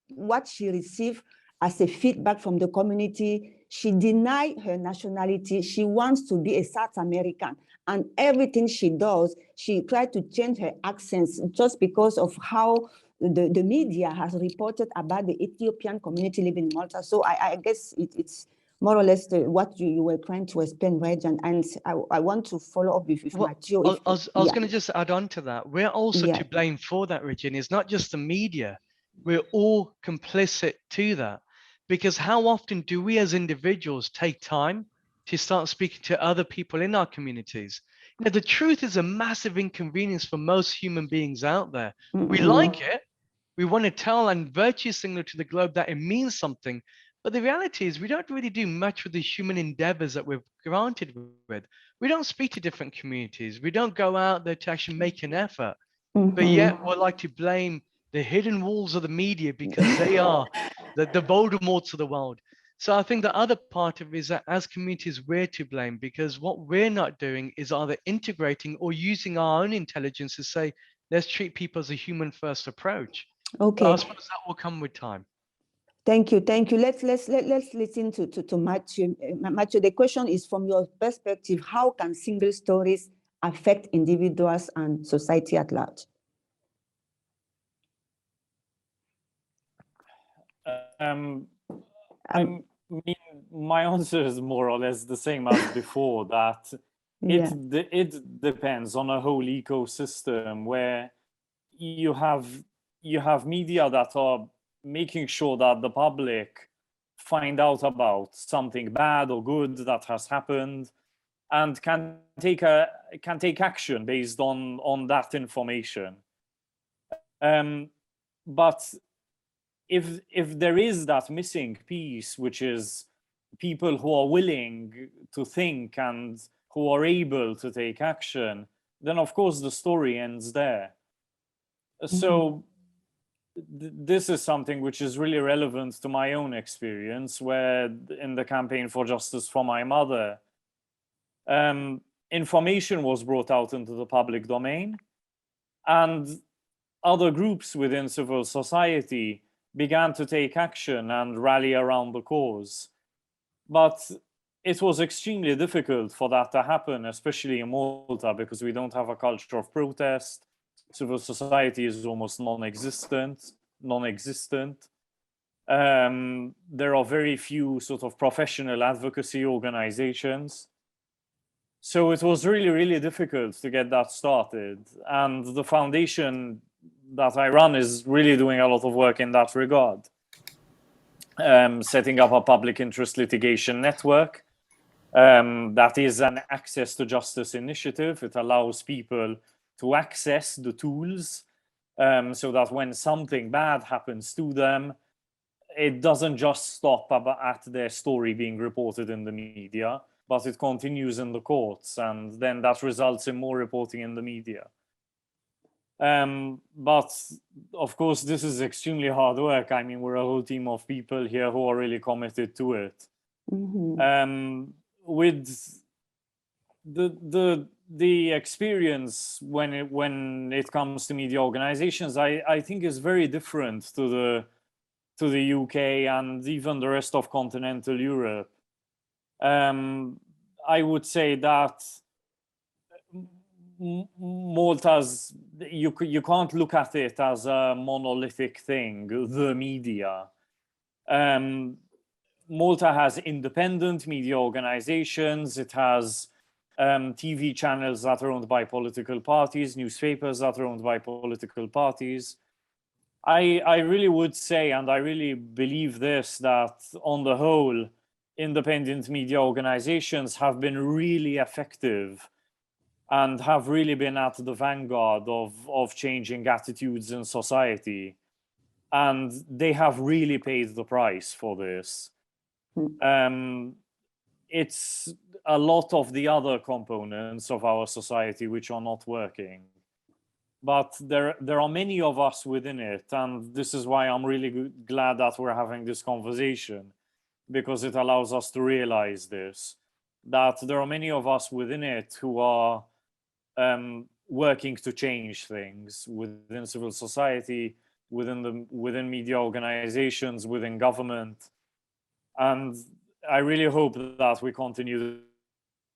what she received as a feedback from the community, she denied her nationality. She wants to be a South American. And everything she does, she tried to change her accents just because of how the media has reported about the Ethiopian community living in Malta. So I guess it's more or less what you were trying to explain, Rajan. And I want to follow up with Matthew. I was going to just add on to that. We're also to blame for that, Regina. It's not just the media. We're all complicit to that. Because how often do we as individuals take time to start speaking to other people in our communities? The truth is a massive inconvenience for most human beings out there. We like it. We want to tell and virtue signal to the globe that it means something. But the reality is we don't really do much with the human endeavors that we're granted with. We don't speak to different communities. We don't go out there to actually make an effort. But yet we'll like to blame the hidden walls of the media because they are the Voldemorts of the world. So I think the other part of it is that as communities, we're to blame, because what we're not doing is either integrating or using our own intelligence to say, let's treat people as a human first approach. Okay. But I suppose that will come with time. Thank you. Let's listen to Matthew. Matthew, the question is, from your perspective, how can single stories affect individuals and society at large? I mean, my answer is more or less the same as before, that Yeah. It depends on a whole ecosystem where you have media that are making sure that the public find out about something bad or good that has happened and can take action based on that information. But if there is that missing piece, which is people who are willing to think and who are able to take action, then of course the story ends there. So this is something which is really relevant to my own experience, where in the campaign for justice for my mother, information was brought out into the public domain, and other groups within civil society began to take action and rally around the cause. But it was extremely difficult for that to happen, especially in Malta, because we don't have a culture of protest. Civil society is almost non-existent. There are very few sort of professional advocacy organizations. So it was really, really difficult to get that started. And the foundation that I run is really doing a lot of work in that regard. Setting up a public interest litigation network. That is an access to justice initiative. It allows people to access the tools so that when something bad happens to them, it doesn't just stop at their story being reported in the media, but it continues in the courts, and then that results in more reporting in the media. But of course, this is extremely hard work. I mean, we're a whole team of people here who are really committed to it. With the experience when it comes to media organizations, I think is very different to the UK and even the rest of continental Europe. I would say that Malta's, you can't look at it as a monolithic thing, the media. Malta has independent media organizations. It has TV channels that are owned by political parties, newspapers that are owned by political parties. I really would say, and I really believe this, that on the whole, independent media organizations have been really effective and have really been at the vanguard of changing attitudes in society. And they have really paid the price for this. It's a lot of the other components of our society which are not working. But there are many of us within it, and this is why I'm really glad that we're having this conversation, because it allows us to realize this, that there are many of us within it who are working to change things within civil society, within media organizations, within government. And I really hope that we continue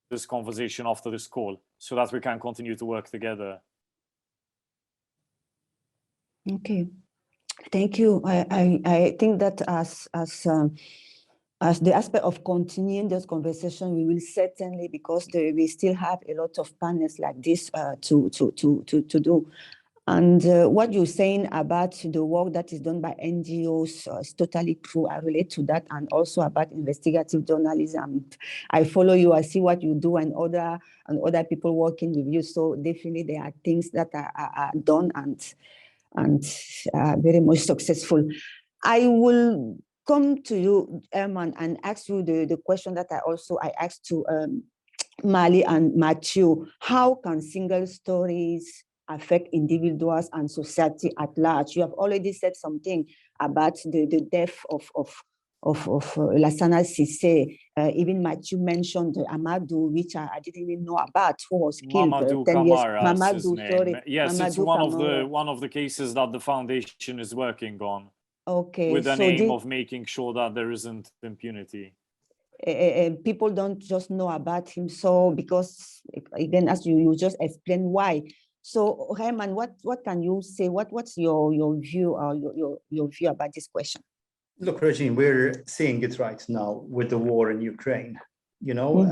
this conversation after this call so that we can continue to work together. Okay, thank you. I think that as the aspect of continuing this conversation, we will certainly, because we still have a lot of panels like this to do. And what you're saying about the work that is done by NGOs is totally true. I relate to that, and also about investigative journalism. I follow you. I see what you do, and other people working with you. So definitely, there are things that are done and very much successful. I will come to you, Herman, and ask you the question that I asked to Maali and Matthew. How can single stories affect individuals and society at large? You have already said something about the death of Lassana Cissé. Even Matthew mentioned Amadou, which I didn't even know about, who was killed. Mamadou 10 years. Kamara, Mamadou, sorry. Yes, Mamadou it's one of the cases that the foundation is working on. Okay, with an aim of making sure that there isn't impunity. People don't just know about him, so because again, as you just explained why. So Herman, what can you say? What's your view or your view about this question? Look, Rajan, we're seeing it right now with the war in Ukraine. You know,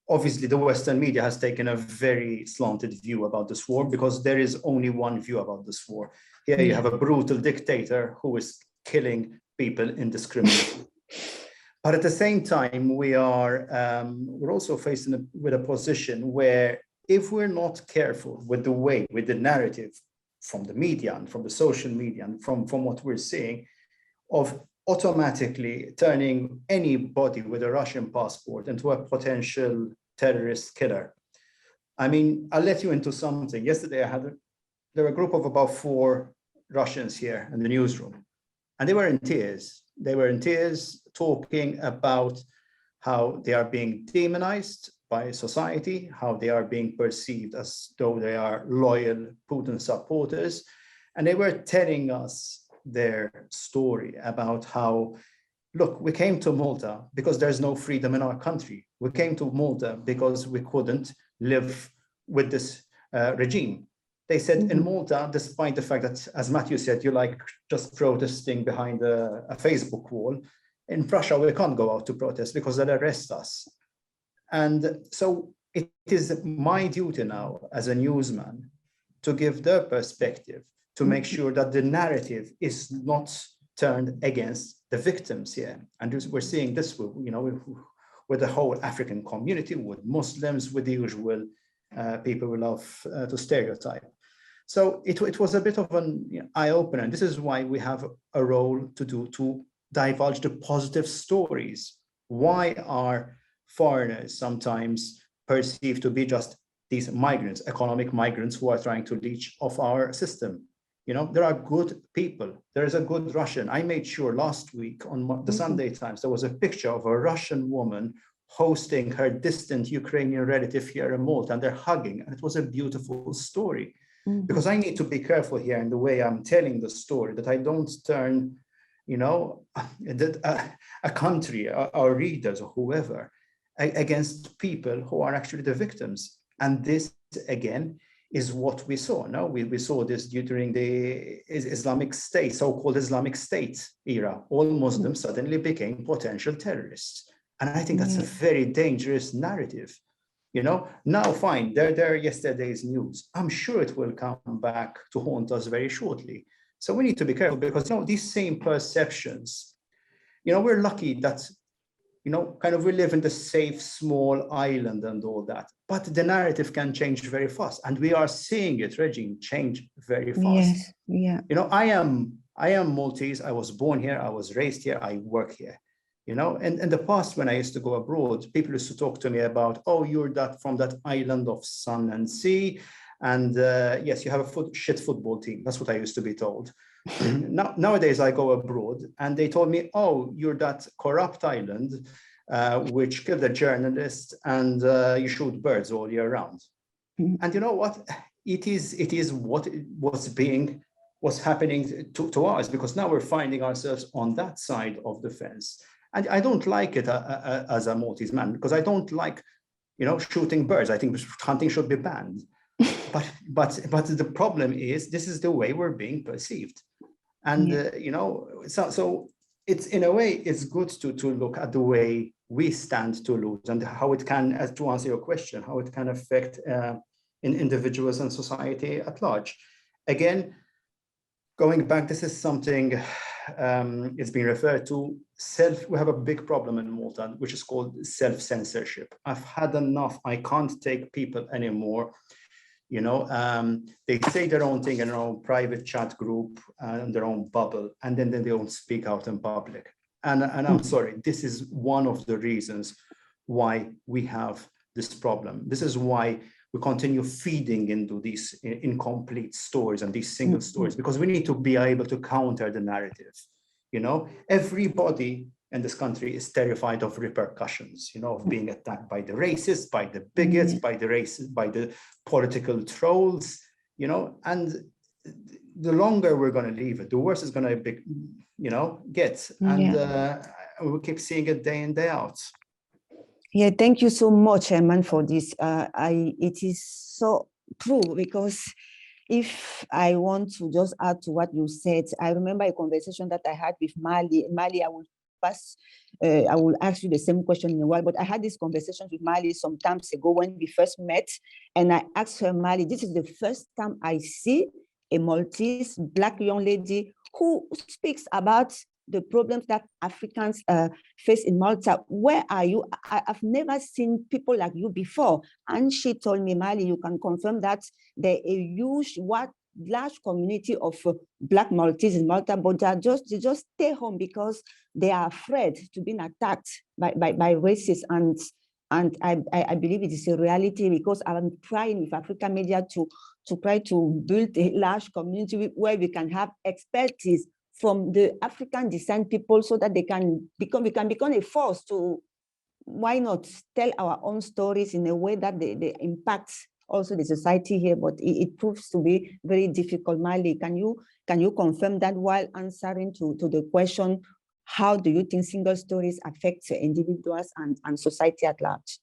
obviously the Western media has taken a very slanted view about this war because there is only one view about this war. Here you have a brutal dictator who is killing people indiscriminately. But at the same time, we're also facing with a position where if we're not careful with the narrative from the media and from the social media and from what we're seeing of automatically turning anybody with a Russian passport into a potential terrorist killer. I mean, I'll let you into something. Yesterday, there were a group of about 4 Russians here in the newsroom, and they were in tears. They were in tears talking about how they are being demonized by society, how they are being perceived as though they are loyal Putin supporters. And they were telling us their story about how, look, we came to Malta because there's no freedom in our country. We came to Malta because we couldn't live with this regime. They said in Malta, despite the fact that, as Matthew said, you like just protesting behind a Facebook wall, in Russia, we can't go out to protest because they'll arrest us. And so it is my duty now as a newsman to give their perspective, to make sure that the narrative is not turned against the victims here. And we're seeing this, with the whole African community, with Muslims, with the usual people we love to stereotype. So it was a bit of an eye-opener. This is why we have a role to do to divulge the positive stories. Why are foreigners sometimes perceived to be just these migrants, economic migrants who are trying to leech off our system? There are good people. There is a good Russian. I made sure last week on the Sunday Times, there was a picture of a Russian woman hosting her distant Ukrainian relative here in Malta, and they're hugging. And it was a beautiful story. Because I need to be careful here in the way I'm telling the story, that I don't turn, a country, our readers or whoever, against people who are actually the victims. And this, again, is what we saw. No, we saw this during the Islamic State, so-called Islamic State era. All Muslims suddenly became potential terrorists. And I think that's a very dangerous narrative. Now fine, they're yesterday's news. I'm sure it will come back to haunt us very shortly. So we need to be careful because, these same perceptions, we're lucky that, we live in the safe, small island and all that, but the narrative can change very fast. And we are seeing it, Regine, change very fast. Yes, yeah. I am Maltese. I was born here. I was raised here. I work here. And in the past, when I used to go abroad, people used to talk to me about, oh, you're from that island of sun and sea. And yes, you have a shit football team. That's what I used to be told. Nowadays, I go abroad and they told me, oh, you're that corrupt island, which killed a journalist and you shoot birds all year round. And you know what? It is what's happening to us, because now we're finding ourselves on that side of the fence. And I don't like it as a Maltese man, because I don't like, shooting birds. I think hunting should be banned. But the problem is, this is the way we're being perceived. And, so it's, in a way, it's good to look at the way we stand to lose and how it can, as to answer your question, how it can affect in individuals and society at large. Again, going back, this is something it's been referred to. We have a big problem in Malta, which is called self-censorship. I've had enough. I can't take people anymore. They say their own thing in their own private chat group and their own bubble, and then they don't speak out in public. And I'm sorry, this is one of the reasons why we have this problem. This is why we continue feeding into these incomplete stories and these single stories, because we need to be able to counter the narrative. Everybody in this country is terrified of repercussions, of being attacked by the racists, by the bigots, by the political trolls, and the longer we're going to leave it, the worse it's going to be, get. And we keep seeing it day in, day out. Yeah, thank you so much, Herman, for this. It is so true, because if I want to just add to what you said, I remember a conversation that I had with Maali. Maali, I will I will ask you the same question in a while, but I had this conversation with Maali some times ago when we first met, and I asked her, Maali, this is the first time I see a Maltese Black young lady who speaks about the problems that Africans face in Malta. Where are you? I've never seen people like you before. And she told me, Maali, you can confirm that there is a large community of Black Maltese in Malta, but they just stay home because they are afraid to be attacked by racists. And I believe it is a reality, because I'm trying with African Media to try to build a large community where we can have expertise from the African descent people, so that we can become a force to, why not, tell our own stories in a way that they impact also the society here. But it proves to be very difficult. Maali, can you confirm that while answering to the question, how do you think single stories affect individuals and society at large?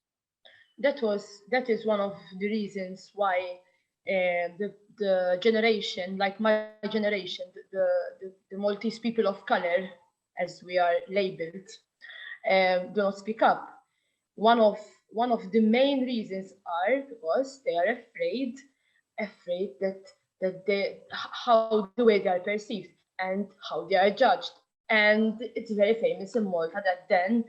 That is one of the reasons why the generation, like my generation, the Maltese people of color, as we are labeled, do not speak up. One of the main reasons are because they are afraid that how the way they are perceived and how they are judged. And it's very famous in Malta that then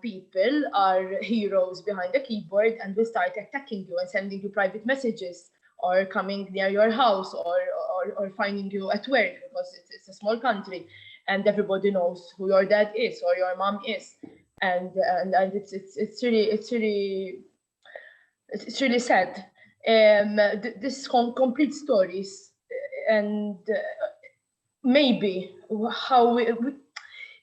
people are heroes behind the keyboard and will start attacking you and sending you private messages, or coming near your house, or finding you at work, because it's a small country and everybody knows who your dad is or your mom is. And it's really sad. This complete stories, and maybe how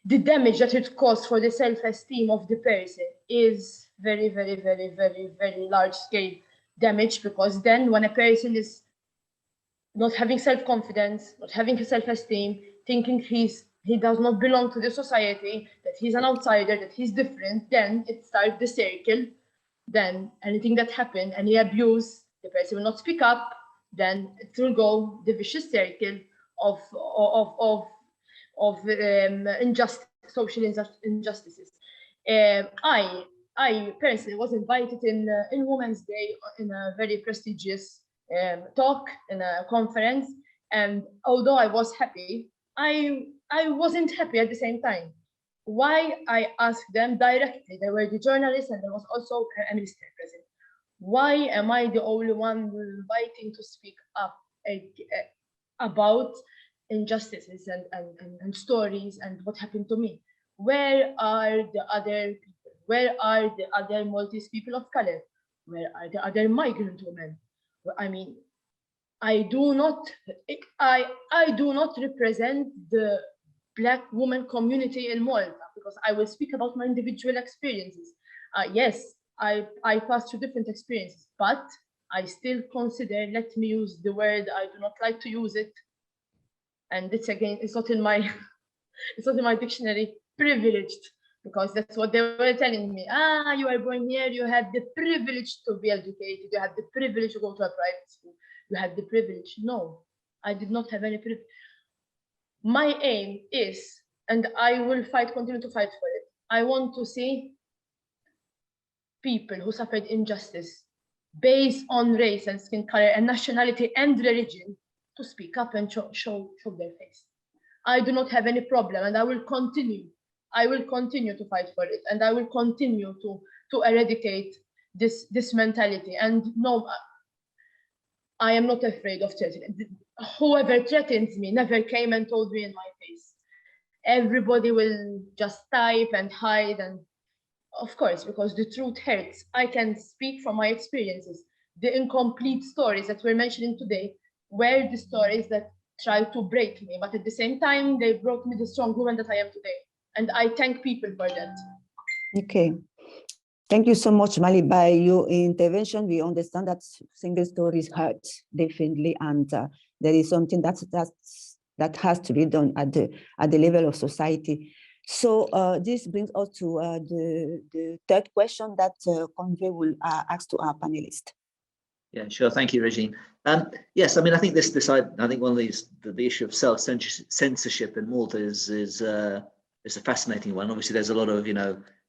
the damage that it caused for the self-esteem of the person is very, very, very, very, very large scale damage, because then when a person is not having self-confidence, not having self-esteem, thinking he does not belong to the society, that he's an outsider, that he's different, then it starts the circle. Then anything that happened, any abuse, the person will not speak up, then it will go the vicious circle of injustice, social injustices. I personally was invited in Women's Day in a very prestigious talk in a conference, and although I was happy, I wasn't happy at the same time. Why? I asked them directly. There were the journalists and there was also a minister present. Why am I the only one inviting to speak up about injustices and stories and what happened to me? Where are the other people? Where are the other Maltese people of color? Where are the other migrant women? I mean, I do not represent the Black woman community in Malta, because I will speak about my individual experiences. Yes, I passed through different experiences, but I still consider, let me use the word I do not like to use it, and it's again, it's not in my dictionary, privileged, because that's what they were telling me. You are born here, you have the privilege to be educated, you have the privilege to go to a private school, you have the privilege. No, I did not have any privilege. My aim is, and I will continue to fight for it, I want to see people who suffered injustice based on race and skin color and nationality and religion to speak up and show their face. I do not have any problem, and I will continue to fight for it, and I will continue to eradicate this mentality. And no, I am not afraid of threatening. Whoever threatens me never came and told me in my face. Everybody will just type and hide, and of course, because the truth hurts. I can speak from my experiences. The incomplete stories that we're mentioning today were the stories that tried to break me, but at the same time, they brought me the strong woman that I am today. And I thank people for that. Okay. Thank you so much, Maali. By your intervention, we understand that single stories hurt, definitely, and there is something that has to be done at the level of society. So this brings us to the third question that Conway will ask to our panelists. Yeah, sure. Thank you, Regine. Yes, I mean, I think I think one of these, the issue of self-censorship in Malta is a fascinating one. Obviously, there's a lot of,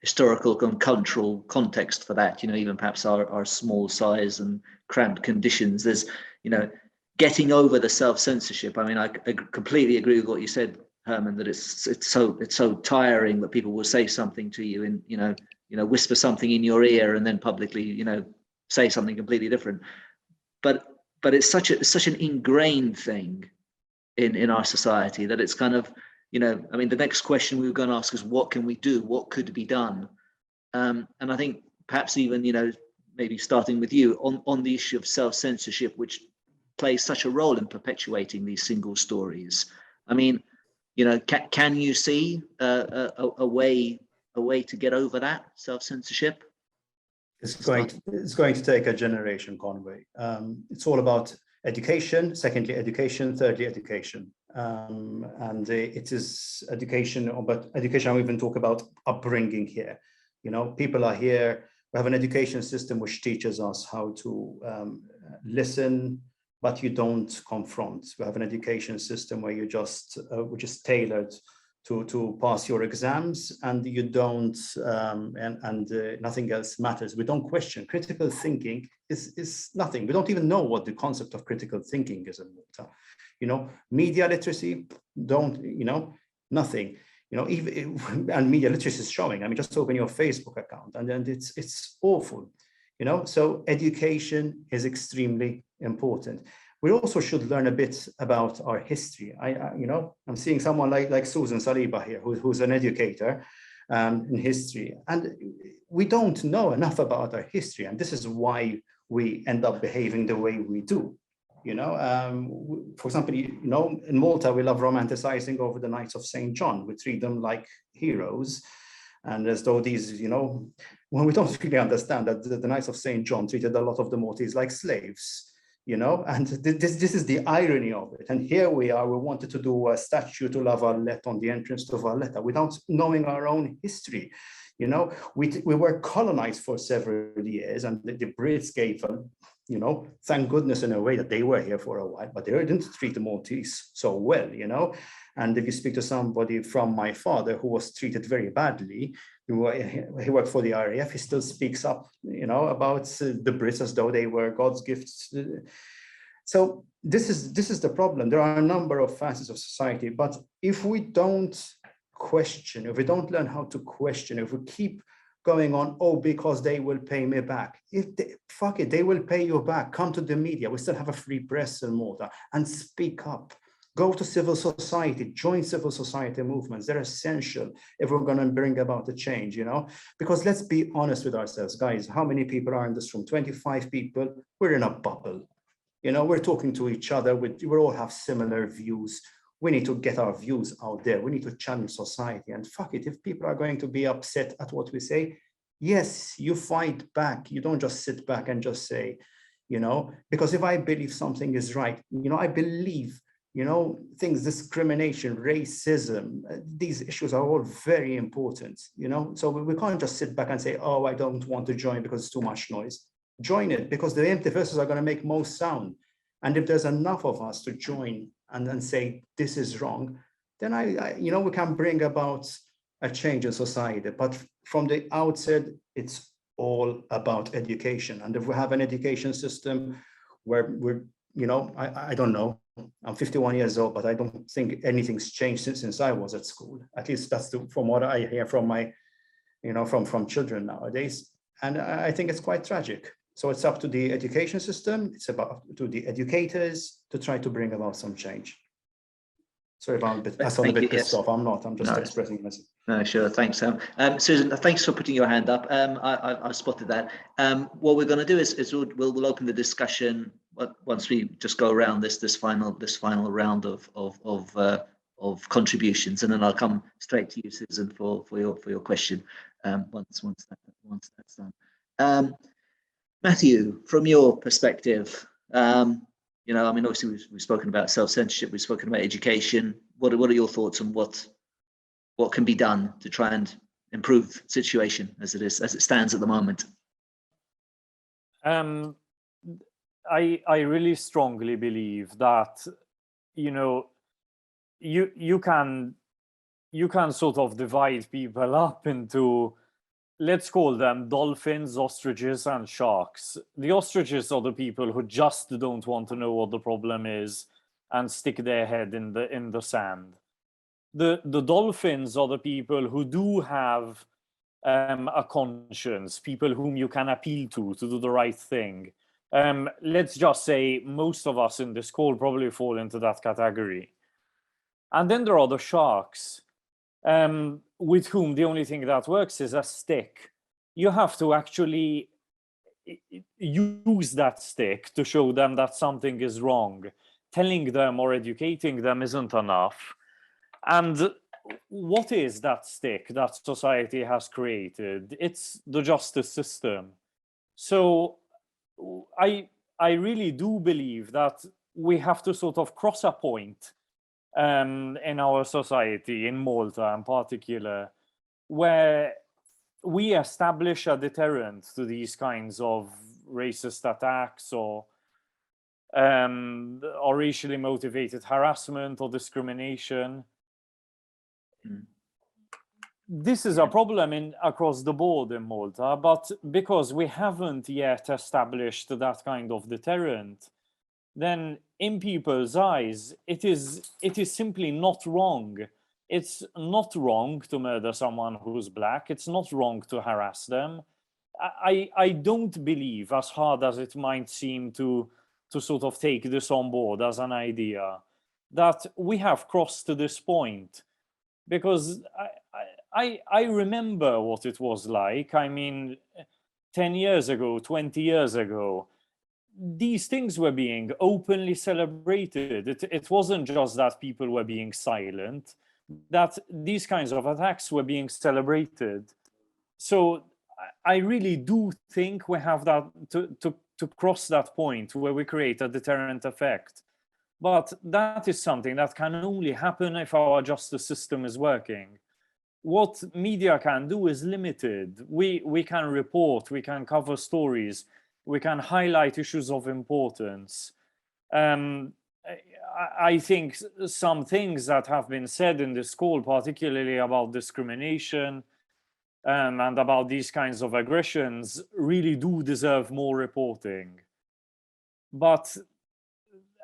historical and cultural context for that, even perhaps our small size and cramped conditions. There's, getting over the self-censorship. I mean, I completely agree with what you said, Herman, that it's so tiring that people will say something to you and, whisper something in your ear and then publicly, say something completely different. But it's such an ingrained thing in our society that it's kind of, I mean, the next question we were going to ask is, what can we do? What could be done? And I think perhaps even, maybe starting with you on the issue of self-censorship, which plays such a role in perpetuating these single stories. I mean, can you see a way to get over that self-censorship? It's going to take a generation, Conway. It's all about education, secondly education, thirdly education. And it is education, but education, I even talk about upbringing here. People are here, we have an education system which teaches us how to listen, but you don't confront. We have an education system where you just, which is tailored to pass your exams, and you don't, and nothing else matters. We don't question. Critical thinking is nothing. We don't even know what the concept of critical thinking is in Malta. Media literacy, nothing. Even and media literacy is showing. I mean, just open your Facebook account, and then it's awful. So education is extremely important. We also should learn a bit about our history. I'm seeing someone like Susan Saliba here, who's an educator in history, and we don't know enough about our history, and this is why we end up behaving the way we do. For example, in Malta, we love romanticizing over the Knights of St. John. We treat them like heroes, and as though these, when we don't really understand that the Knights of St. John treated a lot of the Maltese like slaves. And this is the irony of it. And here we are, we wanted to do a statue to La Valletta on the entrance to Valletta without knowing our own history. We were colonized for several years, and the Brits gave them, thank goodness in a way that they were here for a while, but they didn't treat the Maltese so well, And if you speak to somebody from my father who was treated very badly, he worked for the RAF, he still speaks up, about the Brits as though they were God's gifts. So this is the problem. There are a number of facets of society, but if we don't question, if we don't learn how to question, if we keep going on, because they will pay me back. Fuck it, they will pay you back. Come to the media. We still have a free press in Malta, and speak up. Go to civil society, join civil society movements. They're essential if we're going to bring about a change, because let's be honest with ourselves, guys. How many people are in this room? 25 people. We're in a bubble. We're talking to each other. We all have similar views. We need to get our views out there. We need to challenge society. And fuck it, if people are going to be upset at what we say, yes, you fight back. You don't just sit back and just say, because if I believe something is right, I believe, things, discrimination, racism, these issues are all very important, so we can't just sit back and say, oh, I don't want to join because it's too much noise. Join it, because the empty verses are going to make most sound. And if there's enough of us to join and say this is wrong, then we can bring about a change in society. But from the outset, it's all about education. And if we have an education system where we're, I don't know, I'm 51 years old, but I don't think anything's changed since I was at school. At least that's from what I hear from my, from children nowadays. And I think it's quite tragic. So it's up to the education system. It's up to the educators to try to bring about some change. Sorry if I'm a bit pissed off. I'm not. I'm just expressing myself. No, sure. Thanks, Sam. Susan, thanks for putting your hand up. I spotted that. What we're going to do is we'll open the discussion once we just go around this final round of contributions, and then I'll come straight to you, Susan, for your question once that's done. Matthew, from your perspective, I mean, obviously we've spoken about self-censorship, we've spoken about education. What are your thoughts on what can be done to try and improve the situation as it stands at the moment? I really strongly believe that you can you can sort of divide people up into, let's call them dolphins, ostriches, and sharks. The ostriches are the people who just don't want to know what the problem is and stick their head in the sand. The dolphins are the people who do have a conscience, people whom you can appeal to do the right thing. Let's just say most of us in this call probably fall into that category. And then there are the sharks, with whom the only thing that works is a stick. You have to actually use that stick to show them that something is wrong. Telling them or educating them isn't enough. And what is that stick that society has created? It's the justice system. So I really do believe that we have to sort of cross a point in our society, in Malta in particular, where we establish a deterrent to these kinds of racist attacks or racially motivated harassment or discrimination. This is a problem across the board in Malta, but because we haven't yet established that kind of deterrent, then in people's eyes, it is simply not wrong. It's not wrong to murder someone who's Black. It's not wrong to harass them. I don't believe, as hard as it might seem to sort of take this on board as an idea, that we have crossed to this point. Because I remember what it was like. I mean, 10 years ago, 20 years ago, these things were being openly celebrated. It wasn't just that people were being silent, that these kinds of attacks were being celebrated. So I really do think we have that to cross that point where we create a deterrent effect. But that is something that can only happen if our justice system is working. What media can do is limited. We can report, we can cover stories, we can highlight issues of importance. I think some things that have been said in this call, particularly about discrimination and about these kinds of aggressions, really do deserve more reporting. But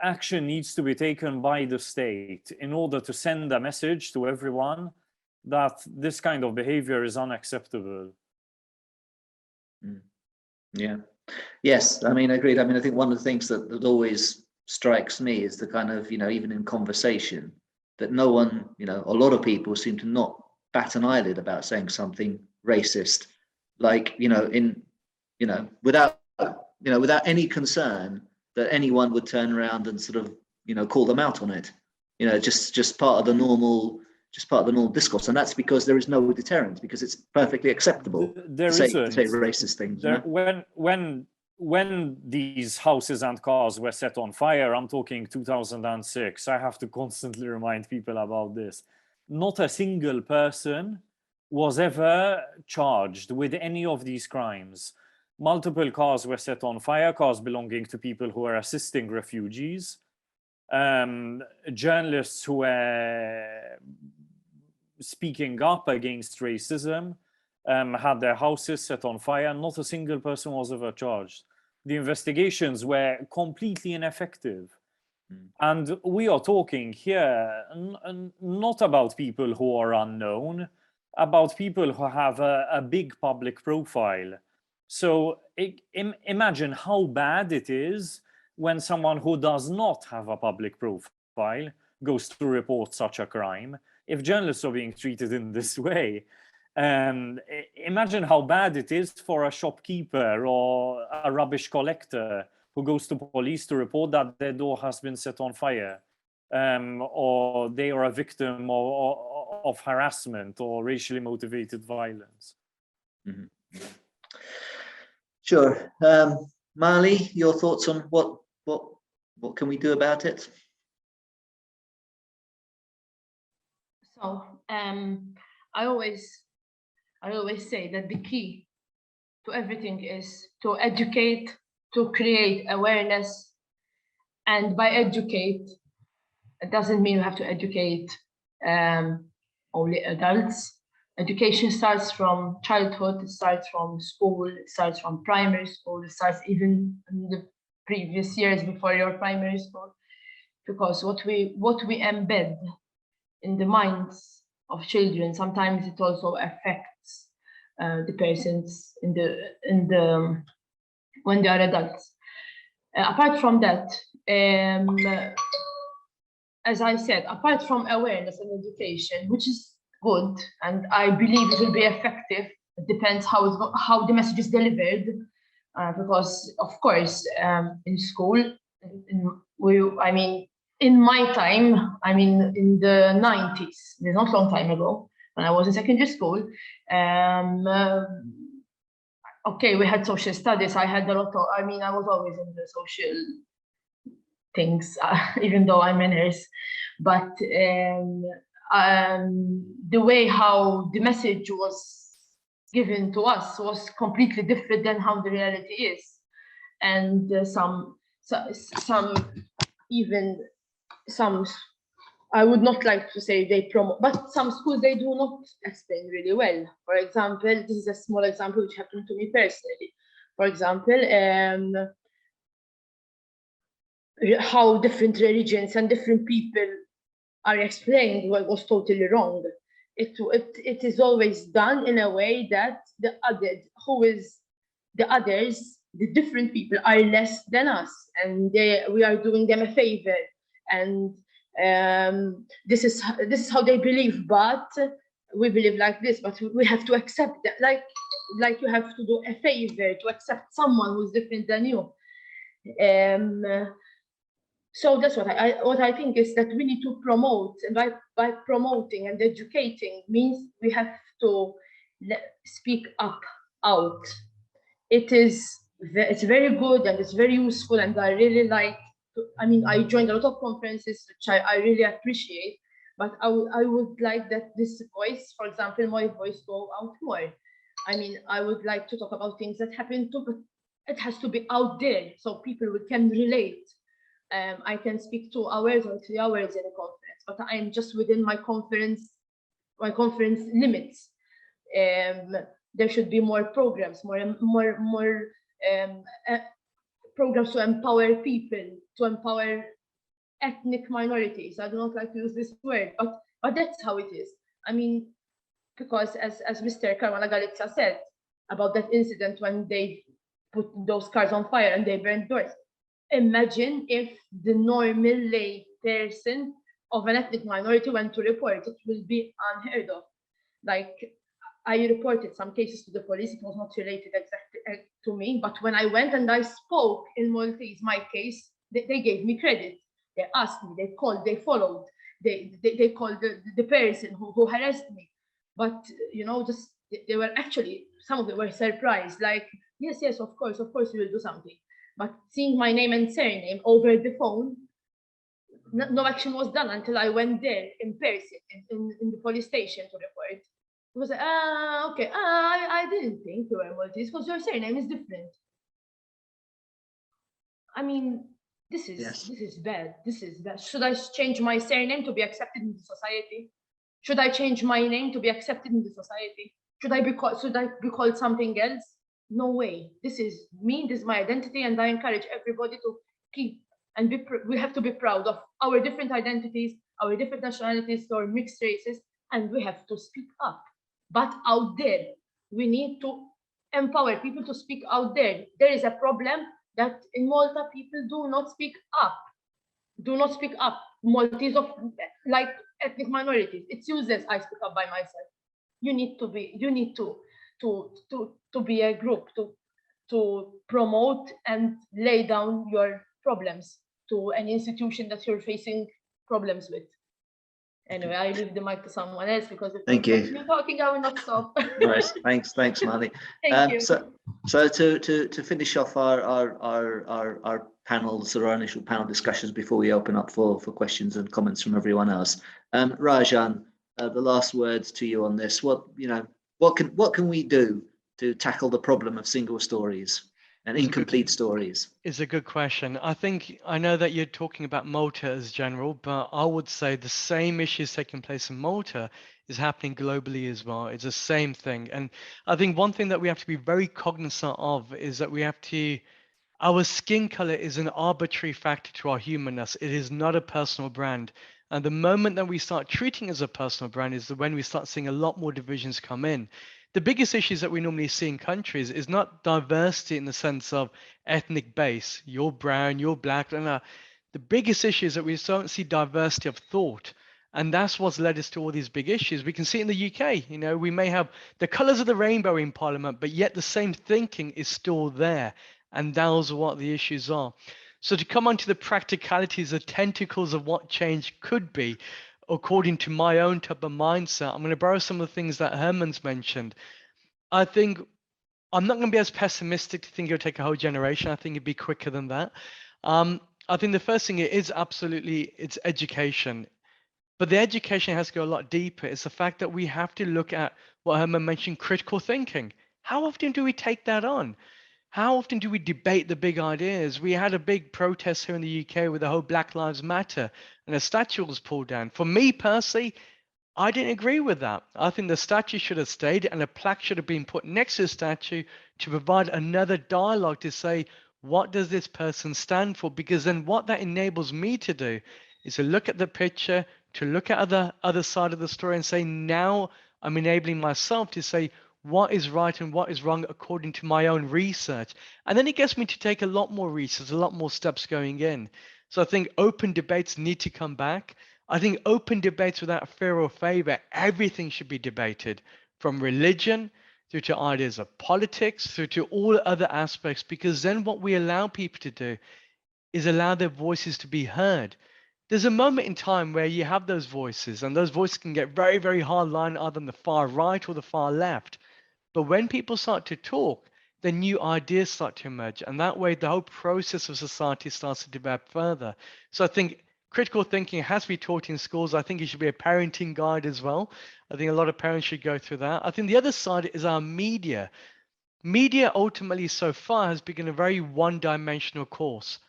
action needs to be taken by the state in order to send a message to everyone that this kind of behavior is unacceptable. Yeah. Yes, I mean, agreed. I mean, I think one of the things that always strikes me is the kind of, even in conversation, that no one, a lot of people seem to not bat an eyelid about saying something racist, like, without any concern that anyone would turn around and sort of, call them out on it, just part of the normal discourse. And that's because there is no deterrent, because it's perfectly acceptable to say racist things. When these houses and cars were set on fire, I'm talking 2006, I have to constantly remind people about this. Not a single person was ever charged with any of these crimes. Multiple cars were set on fire, cars belonging to people who were assisting refugees, journalists who were speaking up against racism, had their houses set on fire. Not a single person was ever charged. The investigations were completely ineffective. And we are talking here not about people who are unknown, about people who have a big public profile. So imagine how bad it is when someone who does not have a public profile goes to report such a crime. If journalists are being treated in this way, imagine how bad it is for a shopkeeper or a rubbish collector who goes to police to report that their door has been set on fire, or they are a victim of harassment or racially motivated violence. Mm-hmm. Sure. Maali, your thoughts on what can we do about it? So I always say that the key to everything is to educate, to create awareness. And by educate, it doesn't mean you have to educate only adults. Education starts from childhood, it starts from school, it starts from primary school, it starts even in the previous years before your primary school, because what we embed in the minds of children, sometimes it also affects the persons in the when they are adults. Apart from that, as I said, apart from awareness and education, which is good, and I believe it will be effective. It depends how the message is delivered, because of course, in school, in my time, in the 90s, it's not a long time ago, when I was in secondary school. Okay, we had social studies. I had a lot of. I was always in the social things, even though I'm a nurse, but. The way how the message was given to us was completely different than how the reality is, and some I would not like to say they promote, but some schools they do not explain really well. For example, this is a small example which happened to me personally. For example, how different religions and different people are explained was totally wrong. It is always done in a way that the different people are less than us, and we are doing them a favor, and this is how they believe, but we believe like this, but we have to accept that, like you have to do a favor to accept someone who's different than you. So that's what I think is that we need to promote, and by promoting and educating means we have to speak up out. It's very good and it's very useful, and I really like. I joined a lot of conferences which I really appreciate, but I would like that this voice, for example, my voice, go out more. I would like to talk about things that happen too, but it has to be out there so people can relate. I can speak 2 hours or 3 hours in a conference, but I'm just within my conference limits. There should be more programs, more programs to empower people, to empower ethnic minorities. I do not like to use this word, but that's how it is. Because as Mr. Caruana Galizia said about that incident when they put those cars on fire and they burned doors. Imagine if the normal lay person of an ethnic minority went to report. It will be unheard of. Like, I reported some cases to the police. It was not related exactly to me, but when I went and I spoke in Maltese, my case, they gave me credit. They asked me, they called, they followed, they called the person who harassed me. But they were actually, some of them were surprised, like, yes, of course we will do something. But seeing my name and surname over the phone, no action was done until I went there in person, in the police station to report. It was like, okay, I didn't think you were Maltese because your surname is different. This is bad. This is bad. Should I change my surname to be accepted in the society? Should I change my name to be accepted in the society? Should I be called something else? No way. This is me, this is my identity, and I encourage everybody to keep and we have to be proud of our different identities, our different nationalities, or mixed races, and we have to speak up. But out there, we need to empower people to speak out there. There is a problem that in Malta, people do not speak up. Do not speak up. Maltese of like ethnic minorities. It's useless. I speak up by myself. You need to be a group to promote and lay down your problems to an institution that you're facing problems with. Anyway, I leave the mic to someone else because if I'm talking, I will not stop. Nice, thanks, Maali. Thank you. So to finish off our panels, or our initial panel discussions before we open up for questions and comments from everyone else, Rajan, the last words to you on this. What can we do to tackle the problem of single stories and incomplete stories? It's a good question. I know that you're talking about Malta as general, but I would say the same issues taking place in Malta is happening globally as well. It's the same thing. And I think one thing that we have to be very cognizant of is that our skin color is an arbitrary factor to our humanness. It is not a personal brand. And the moment that we start treating it as a personal brand is when we start seeing a lot more divisions come in. The biggest issues that we normally see in countries is not diversity in the sense of ethnic base. You're brown, you're black. No. The biggest issue is that we don't see diversity of thought. And that's what's led us to all these big issues. We can see in the UK, we may have the colors of the rainbow in Parliament, but yet the same thinking is still there. And those are what the issues are. So to come on to the practicalities, the tentacles of what change could be, according to my own type of mindset, I'm going to borrow some of the things that Herman's mentioned. I think I'm not going to be as pessimistic to think it'll take a whole generation. I think it'd be quicker than that. I think the first thing is absolutely it's education. But the education has to go a lot deeper. It's the fact that we have to look at what Herman mentioned, critical thinking. How often do we take that on? How often do we debate the big ideas? We had a big protest here in the UK with the whole Black Lives Matter and a statue was pulled down. For me personally, I didn't agree with that. I think the statue should have stayed and a plaque should have been put next to the statue to provide another dialogue to say, what does this person stand for? Because then what that enables me to do is to look at the picture, to look at the other side of the story and say, now I'm enabling myself to say, what is right and what is wrong according to my own research. And then it gets me to take a lot more research, a lot more steps going in. So I think open debates need to come back. I think open debates without fear or favor, everything should be debated, from religion through to ideas of politics, through to all other aspects, because then what we allow people to do is allow their voices to be heard. There's a moment in time where you have those voices, and those voices can get very, very hard line either on the far right or the far left. But when people start to talk, then new ideas start to emerge. And that way, the whole process of society starts to develop further. So I think critical thinking has to be taught in schools. I think it should be a parenting guide as well. I think a lot of parents should go through that. I think the other side is our media. Media ultimately so far has become a very one-dimensional course.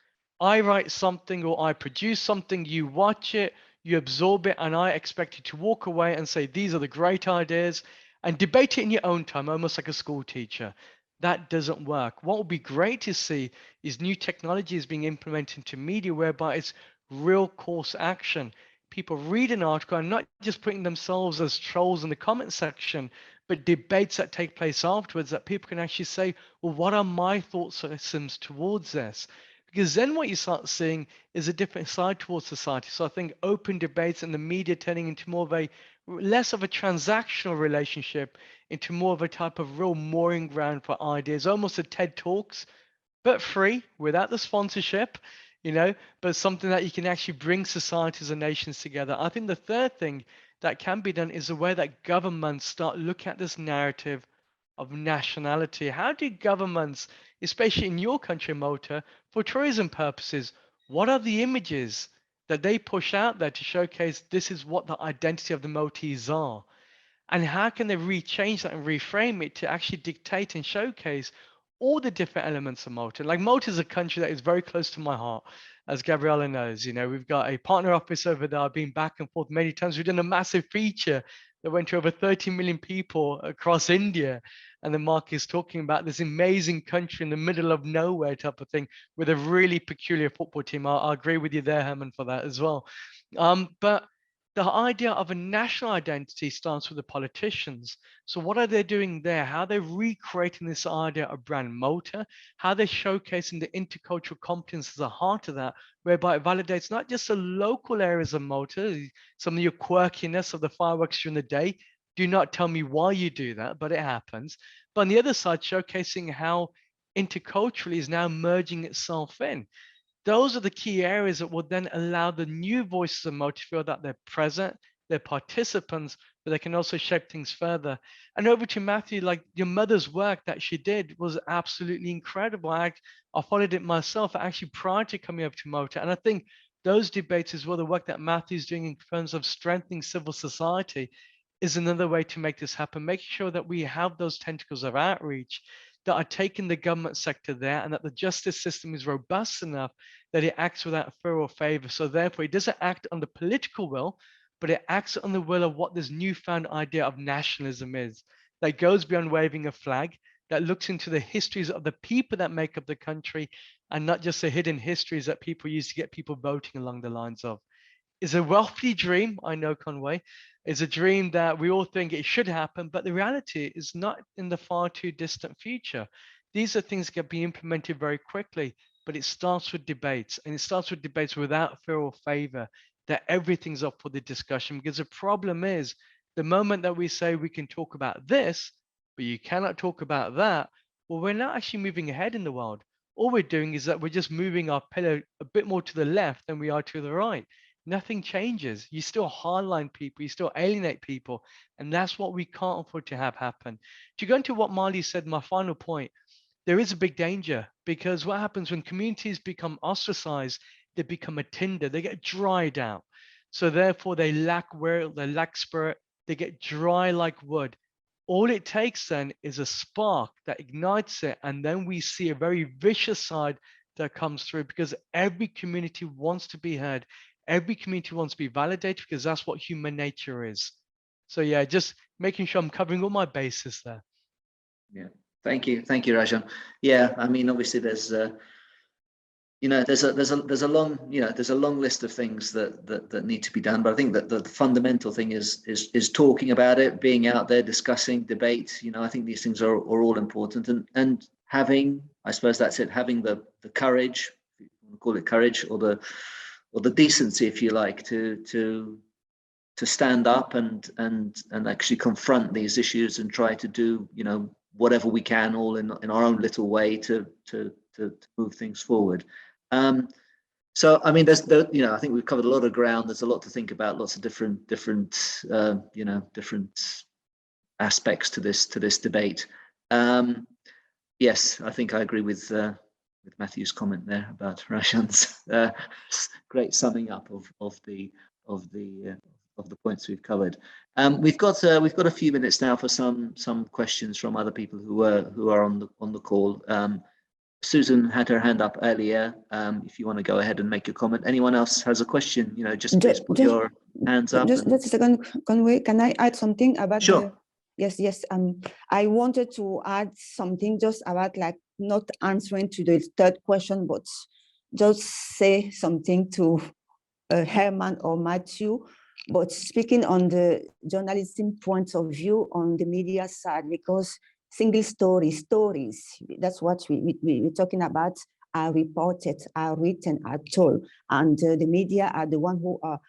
I write something or I produce something, you watch it, you absorb it, and I expect you to walk away and say, these are the great ideas, and debate it in your own time, almost like a school teacher. That doesn't work. What would be great to see is new technologies being implemented into media whereby it's real course action. People read an article and not just putting themselves as trolls in the comment section, but debates that take place afterwards that people can actually say, well, what are my thought systems towards this? Because then what you start seeing is a different side towards society. So I think open debates and the media turning into more of less of a transactional relationship into more of a type of real mooring ground for ideas, almost a TED Talks, but free, without the sponsorship, but something that you can actually bring societies and nations together. I think the third thing that can be done is the way that governments start looking at this narrative of nationality. How do governments, especially in your country, Malta, for tourism purposes, what are the images that they push out there to showcase this is what the identity of the Maltese are? And how can they rechange that and reframe it to actually dictate and showcase all the different elements of Malta? Like Malta is a country that is very close to my heart, as Gabriella knows. We've got a partner office over there. I've been back and forth many times. We've done a massive feature that went to over 30 million people across India. And the Mark is talking about this amazing country in the middle of nowhere type of thing with a really peculiar football team. I'll agree with you there, Herman, for that as well. But the idea of a national identity starts with the politicians. So what are they doing there? How are they recreating this idea of brand Malta? How are they showcasing the intercultural competence as the heart of that, whereby it validates not just the local areas of Malta, some of your quirkiness of the fireworks during the day. Do not tell me why you do that, but it happens. But on the other side, showcasing how interculturally is now merging itself in. Those are the key areas that will then allow the new voices of Malta to feel that they're present, they're participants, but they can also shape things further. And over to Matthew, like your mother's work that she did was absolutely incredible. I followed it myself actually prior to coming over to Malta. And I think those debates as well, the work that Matthew's doing in terms of strengthening civil society is another way to make this happen, making sure that we have those tentacles of outreach that are taking the government sector there, and that the justice system is robust enough that it acts without fear or favor. So therefore, it doesn't act on the political will, but it acts on the will of what this newfound idea of nationalism is, that goes beyond waving a flag, that looks into the histories of the people that make up the country, and not just the hidden histories that people use to get people voting along the lines of. It's a wealthy dream, I know, Conway. It's a dream that we all think it should happen, but the reality is not in the far too distant future. These are things that can be implemented very quickly, but it starts with debates, and it starts with debates without fear or favor, that everything's up for the discussion. Because the problem is, the moment that we say we can talk about this, but you cannot talk about that, well, we're not actually moving ahead in the world. All we're doing is that we're just moving our pillar a bit more to the left than we are to the right. Nothing changes. You still hardline people, you still alienate people, and that's what we can't afford to have happen. To go into what Maali said, my final point, there is a big danger, because what happens when communities become ostracized, they become a tinder, they get dried out. So therefore they lack will, they lack spirit, they get dry like wood. All it takes then is a spark that ignites it, and then we see a very vicious side that comes through, because every community wants to be heard. Every community wants to be validated, because that's what human nature is. So yeah, just making sure I'm covering all my bases there. Yeah, thank you, Rajan. Yeah, I mean, obviously there's you know, there's a long, you know, there's a long list of things that need to be done, but I think that the fundamental thing is talking about it, being out there, discussing, debate. You know, I think these things are all important, and having, I suppose that's it, having the courage, if you want to call it courage, or the decency, if you like, to stand up and actually confront these issues and try to do, you know, whatever we can, all in our own little way to move things forward. So I mean, you know, I think we've covered a lot of ground. There's a lot to think about, lots of different you know, different aspects to this debate. Yes, I think I agree with Matthew's comment there about Rajan's great summing up of the points we've covered. We've got a few minutes now for some questions from other people who are on the call. Susan had her hand up earlier. If you want to go ahead and make your comment. Anyone else has a question, you know, just please put your hands up. Just a second, Conway, can I add something about? Sure. Yes. I wanted to add something just about, like, not answering to the third question, but just say something to Herman or Matthew, but speaking on the journalism point of view on the media side, because single stories, that's what we're talking about, are reported, are written, are told, and the media are the one who are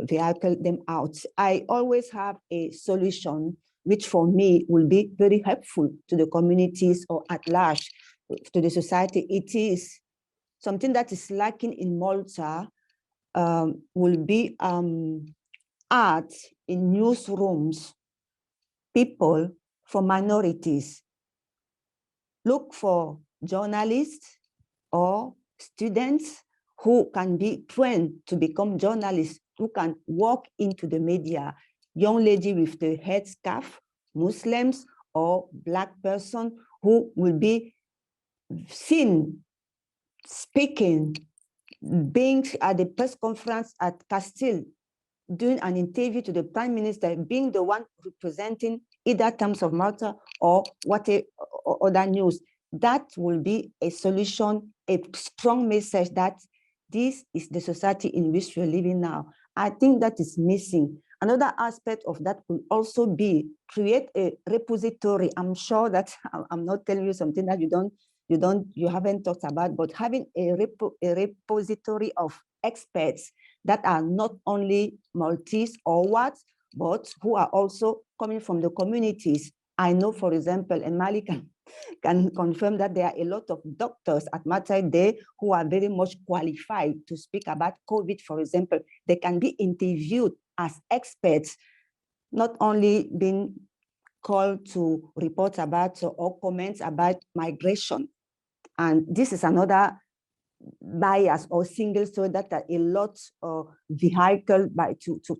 vehicle them out. I always have a solution, which for me will be very helpful to the communities or at large to the society. It is something that is lacking in Malta, will be art in newsrooms, people for minorities. Look for journalists or students who can be trained to become journalists, who can walk into the media. Young lady with the headscarf, Muslims or Black person who will be seen speaking, being at the press conference at Castile, doing an interview to the Prime Minister, being the one representing either Times of Malta or other news. That will be a solution, a strong message that this is the society in which we're living now. I think that is missing. Another aspect of that could also be create a repository. I'm sure that I'm not telling you something that you haven't talked about, but having a repository of experts that are not only Maltese or what, but who are also coming from the communities. I know, for example, and Maali can confirm that there are a lot of doctors at Malta Day who are very much qualified to speak about COVID, for example. They can be interviewed as experts, not only being called to report about or comments about migration. And this is another bias or single story that are a lot of vehicle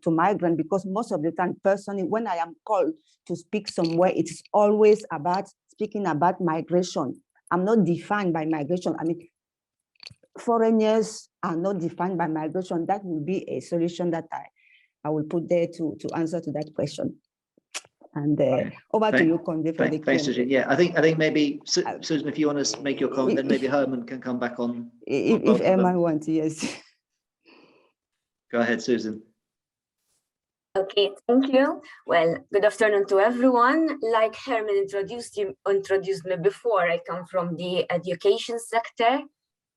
to migrant, because most of the time, personally, when I am called to speak somewhere, it is always about speaking about migration. I'm not defined by migration. I mean, foreigners are not defined by migration. That will be a solution that I will put there to answer to that question. And over to you, Conde, for the thanks, Rajan. Yeah, I think maybe Susan, if you want to make your comment, then maybe Herman can come back on. If Herman wants, yes. Go ahead, Susan. Okay, thank you. Well, good afternoon to everyone. Like Herman introduced me before, I come from the education sector.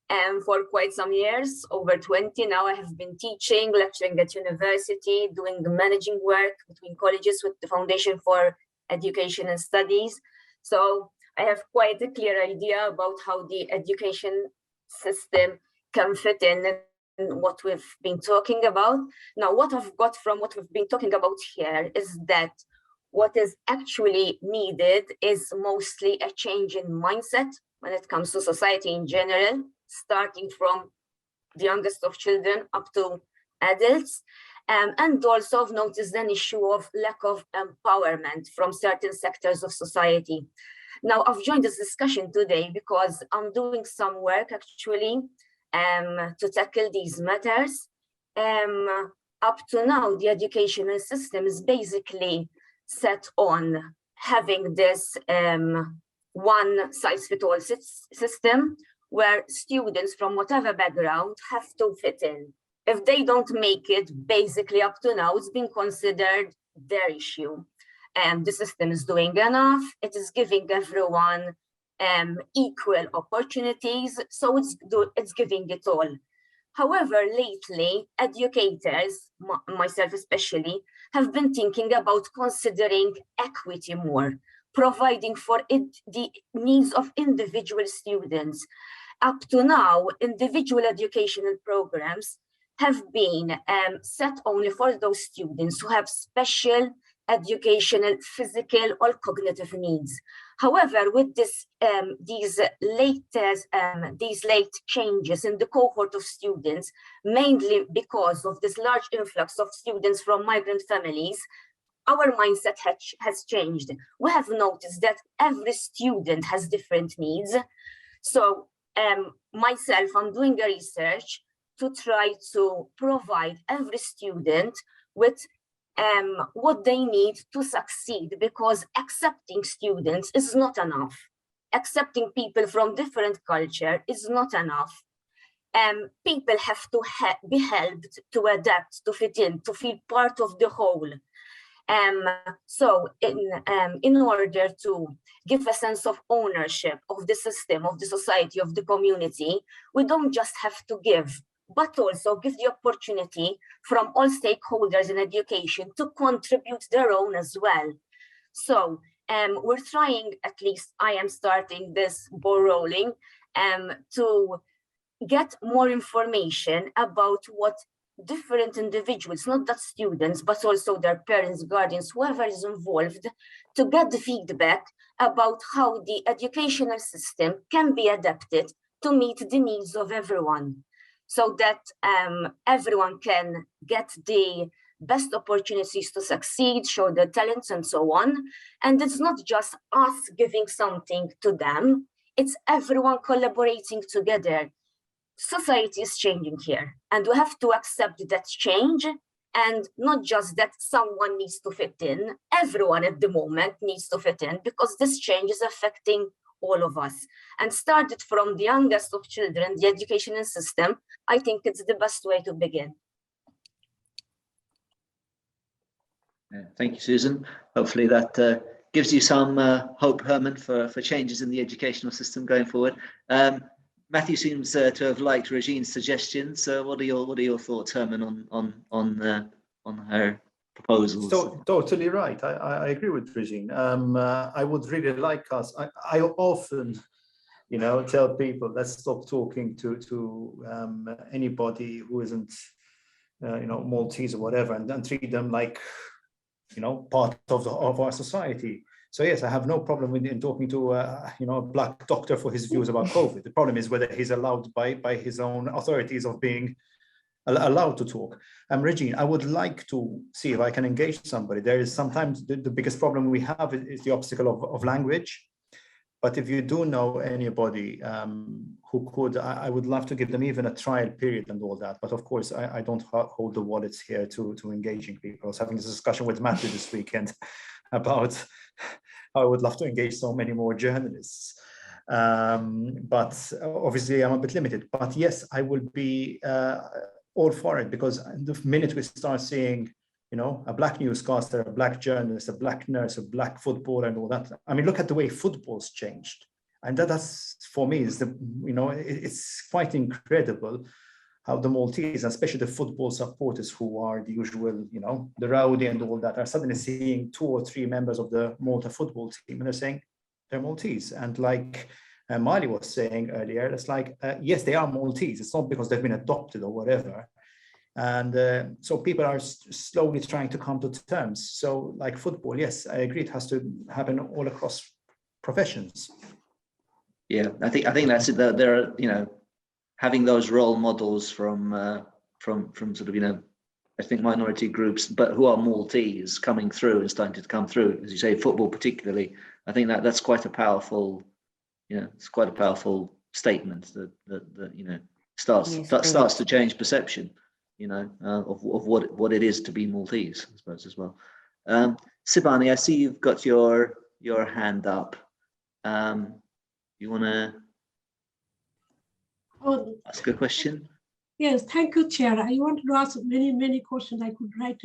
And for quite some years, over 20 now, I have been teaching, lecturing at university, doing the managing work between colleges with the Foundation for Education and Studies. So I have quite a clear idea about how the education system can fit in what we've been talking about. Now, what I've got from what we've been talking about here is that what is actually needed is mostly a change in mindset when it comes to society in general, starting from the youngest of children up to adults. And also I've noticed an issue of lack of empowerment from certain sectors of society. Now, I've joined this discussion today because I'm doing some work actually to tackle these matters. Up to now, the educational system is basically set on having this one-size-fits-all system where students from whatever background have to fit in. If they don't make it, basically up to now, it's been considered their issue. The system is doing enough, it is giving everyone equal opportunities, so it's giving it all. However, lately, educators, myself especially, have been thinking about considering equity more, providing for the needs of individual students. Up to now, individual educational programs have been set only for those students who have special educational, physical, or cognitive needs. However, with these late changes in the cohort of students, mainly because of this large influx of students from migrant families, our mindset has changed. We have noticed that every student has different needs. So myself, I'm doing a research to try to provide every student with what they need to succeed, because accepting students is not enough. Accepting people from different culture is not enough. People have to be helped to adapt, to fit in, to feel part of the whole. So in order to give a sense of ownership of the system, of the society, of the community, we don't just have to give, but also give the opportunity from all stakeholders in education to contribute their own as well. So we're trying, at least I am starting this ball rolling, to get more information about what different individuals, not just students, but also their parents, guardians, whoever is involved, to get the feedback about how the educational system can be adapted to meet the needs of everyone, so that everyone can get the best opportunities to succeed, show their talents and so on. And it's not just us giving something to them, it's everyone collaborating together. Society is changing here, and we have to accept that change, and not just that someone needs to fit in. Everyone at the moment needs to fit in, because this change is affecting all of us. And started from the youngest of children, the educational system, I think it's the best way to begin. Thank you, Susan. Hopefully that gives you some hope, Herman, for changes in the educational system going forward. Matthew seems to have liked Rajan's suggestions. So what are your thoughts, Herman, on her proposals? So, totally right. I agree with Rajan. I would really like us. I often, tell people, let's stop talking to anybody who isn't, Maltese or whatever, and treat them like, part of our society. So yes, I have no problem in talking to a black doctor for his views about COVID. The problem is whether he's allowed by his own authorities of being allowed to talk. Rajan, I would like to see if I can engage somebody. There is sometimes the biggest problem we have is the obstacle of language. But if you do know anybody who could, I would love to give them even a trial period and all that. But of course, I don't hold the wallets here to engaging people. I was having this discussion with Matthew this weekend about how I would love to engage so many more journalists. But obviously I'm a bit limited. But yes, I will be all for it, because the minute we start seeing, you know, a black newscaster, a black journalist, a black nurse, a black footballer, and all that. I mean, look at the way football's changed, and that's for me is the, you know, it's quite incredible how the Maltese, especially the football supporters who are the usual, you know, the rowdy and all that, are suddenly seeing 2 or 3 members of the Malta football team, and they're saying they're Maltese. And like Maali was saying earlier, it's like, yes, they are Maltese. It's not because they've been adopted or whatever. And so people are slowly trying to come to terms. So like football, yes, I agree, it has to happen all across professions. Yeah, I think that's it. There are, you know, having those role models from sort of, you know, ethnic minority groups, but who are Maltese coming through and starting to come through, as you say, football particularly. I think that's quite a powerful, you know, it's quite a powerful statement that you know starts to change perception, you know, of what it is to be Maltese, I suppose, as well. Sibani, I see you've got your hand up. You want to ask a question? Yes, thank you, Chair. I wanted to ask many questions. I could write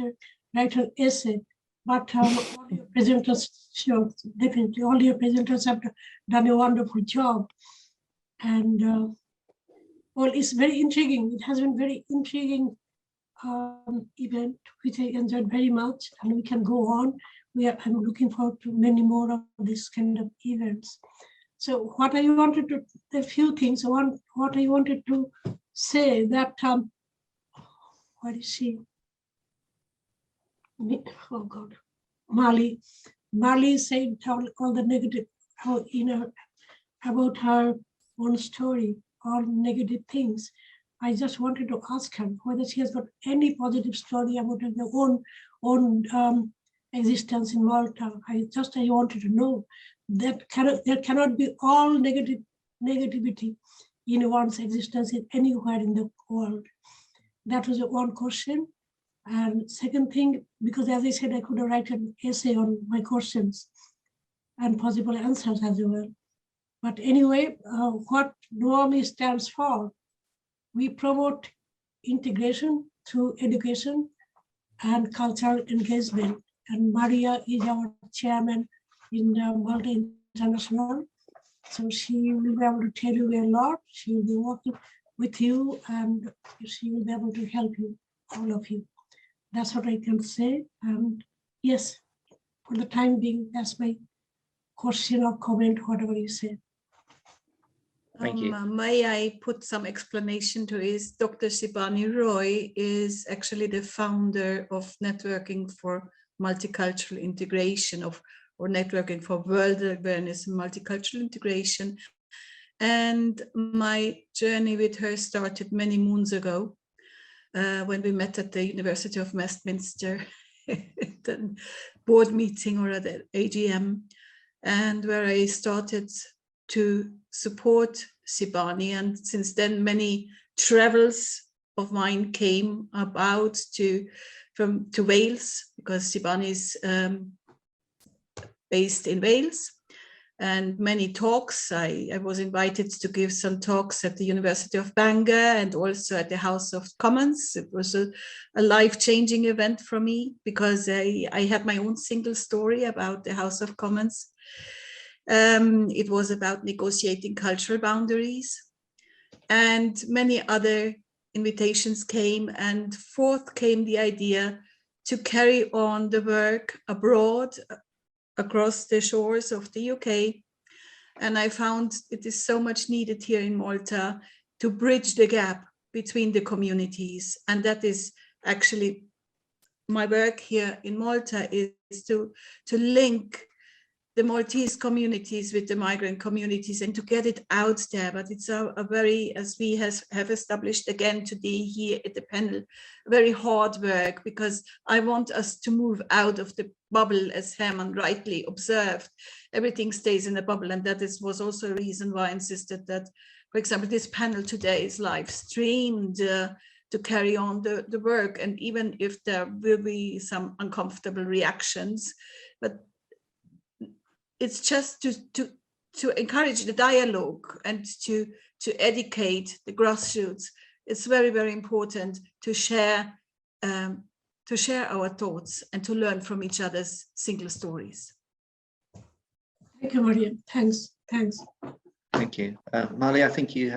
an essay, but all your presenters, sure, definitely, all your presenters have done a wonderful job, and well, it's very intriguing. It has been very intriguing event, which I enjoyed very much, and we can go on. I'm looking forward to many more of this kind of events. So what I wanted to, a few things. What I wanted to say that, what is she? Oh God, Maali said all the negative, you know, about her own story, all negative things. I just wanted to ask her whether she has got any positive story about her own existence in Malta. I wanted to know that there cannot be all negativity in one's existence anywhere in the world. That was one question. And second thing, because as I said, I could write an essay on my questions and possible answers as well. But anyway, what NWAMI stands for, we promote integration through education and cultural engagement. And Maria is our chairman in Malta International. So she will be able to tell you a lot. She will be working with you, and she will be able to help you, all of you. That's what I can say. And yes, for the time being, that's my question or comment, whatever you say. Thank you. May I put some explanation to this? Dr. Sibani Roy is actually the founder of Networking for Multicultural Integration or Networking for World Awareness and Multicultural Integration. And my journey with her started many moons ago when we met at the University of Westminster at the board meeting or at the AGM, and where I started to support Sibani. And since then, many travels of mine came about to Wales, because Sibani is based in Wales, and many talks. I was invited to give some talks at the University of Bangor and also at the House of Commons. It was a life-changing event for me, because I had my own single story about the House of Commons. It was about negotiating cultural boundaries, and many other invitations came, and forth came the idea to carry on the work abroad across the shores of the UK. And I found it is so much needed here in Malta to bridge the gap between the communities. And that is actually my work here in Malta, is to link the Maltese communities with the migrant communities and to get it out there. But it's a very, as we have established again today here at the panel, very hard work, because I want us to move out of the bubble, as Herman rightly observed. Everything stays in a bubble, and that was also a reason why I insisted that, for example, this panel today is live streamed to carry on the work, and even if there will be some uncomfortable reactions, but it's just to encourage the dialogue and to educate the grassroots. It's very, very important to share our thoughts and to learn from each other's single stories. Thank you, Maria. Thanks. Thank you. Maali, I think you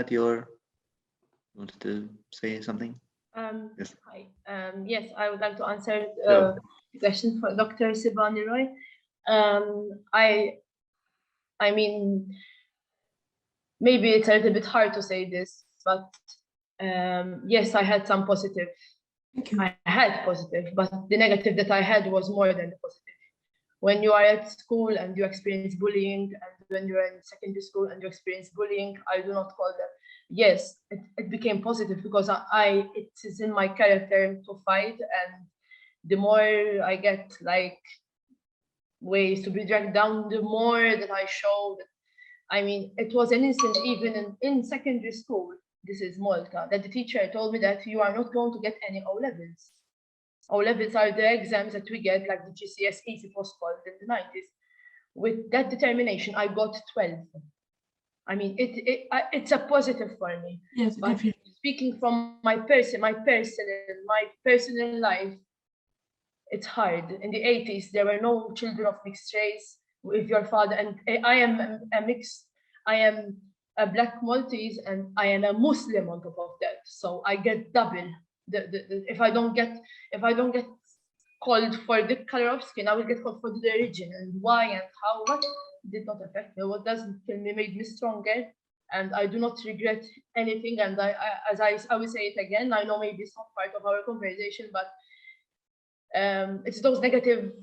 wanted to say something? Yes. Yes. Hi. Yes, I would like to answer Sure. the question for Dr. Sibani Roy. I mean, maybe it's a little bit hard to say this, but yes, I had some positive. I had positive, but the negative that I had was more than the positive. When you are at school and you experience bullying, and when you're in secondary school and you experience bullying, I do not call that. Yes, it became positive because it is in my character to fight, and the more I get like ways to be dragged down, the more that I show that. I mean, it was an incident even in secondary school. This is Malta, that the teacher told me that you are not going to get any O levels. O levels are the exams that we get, like the GCSEs, it was called in the 90s. With that determination, I got 12. I mean, it's a positive for me. Yes, but definitely. Speaking from my personal life, it's hard. In the 80s, there were no children of mixed race. With your father, and I am a mixed, I am a Black Maltese, and I am a Muslim on top of that. So I get double. If I don't get called for the color of skin, I will get called for the religion, and why and how. What did not affect me. What doesn't kill me made me stronger, and I do not regret anything. And I will say it again. I know maybe it's not part of our conversation, but it's those negative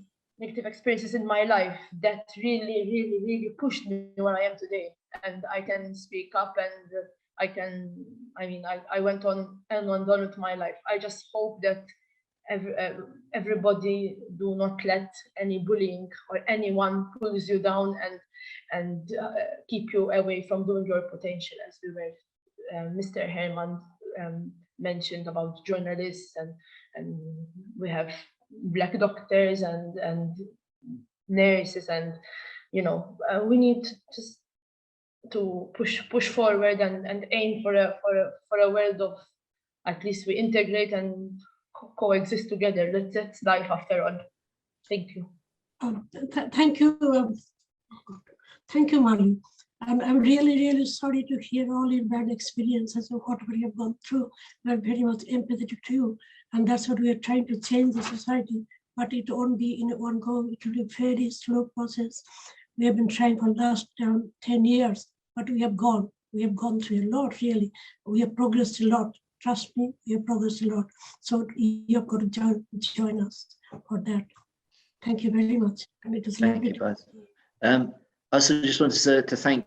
experiences in my life that really pushed me where I am today, and I can speak up, and I went on and on with my life. I just hope that everybody do not let any bullying or anyone pulls you down and keep you away from doing your potential, as we were Mr. Herman mentioned about journalists, and we have Black doctors and nurses, and we need to push forward and aim for a world of at least we integrate and coexist together. That's life after all. Thank you. Thank you, Maali. I'm really sorry to hear all your bad experiences of whatever you have gone through. We're very much empathetic to you, and that's what we are trying to change the society. But it won't be in one go. It will be a very slow process. We have been trying for the last 10 years, but we have gone through a lot. Really, we have progressed a lot. Trust me, we have progressed a lot. So you have got to join us for that. Thank you very much. And it is Thank you, guys. I also just wanted to thank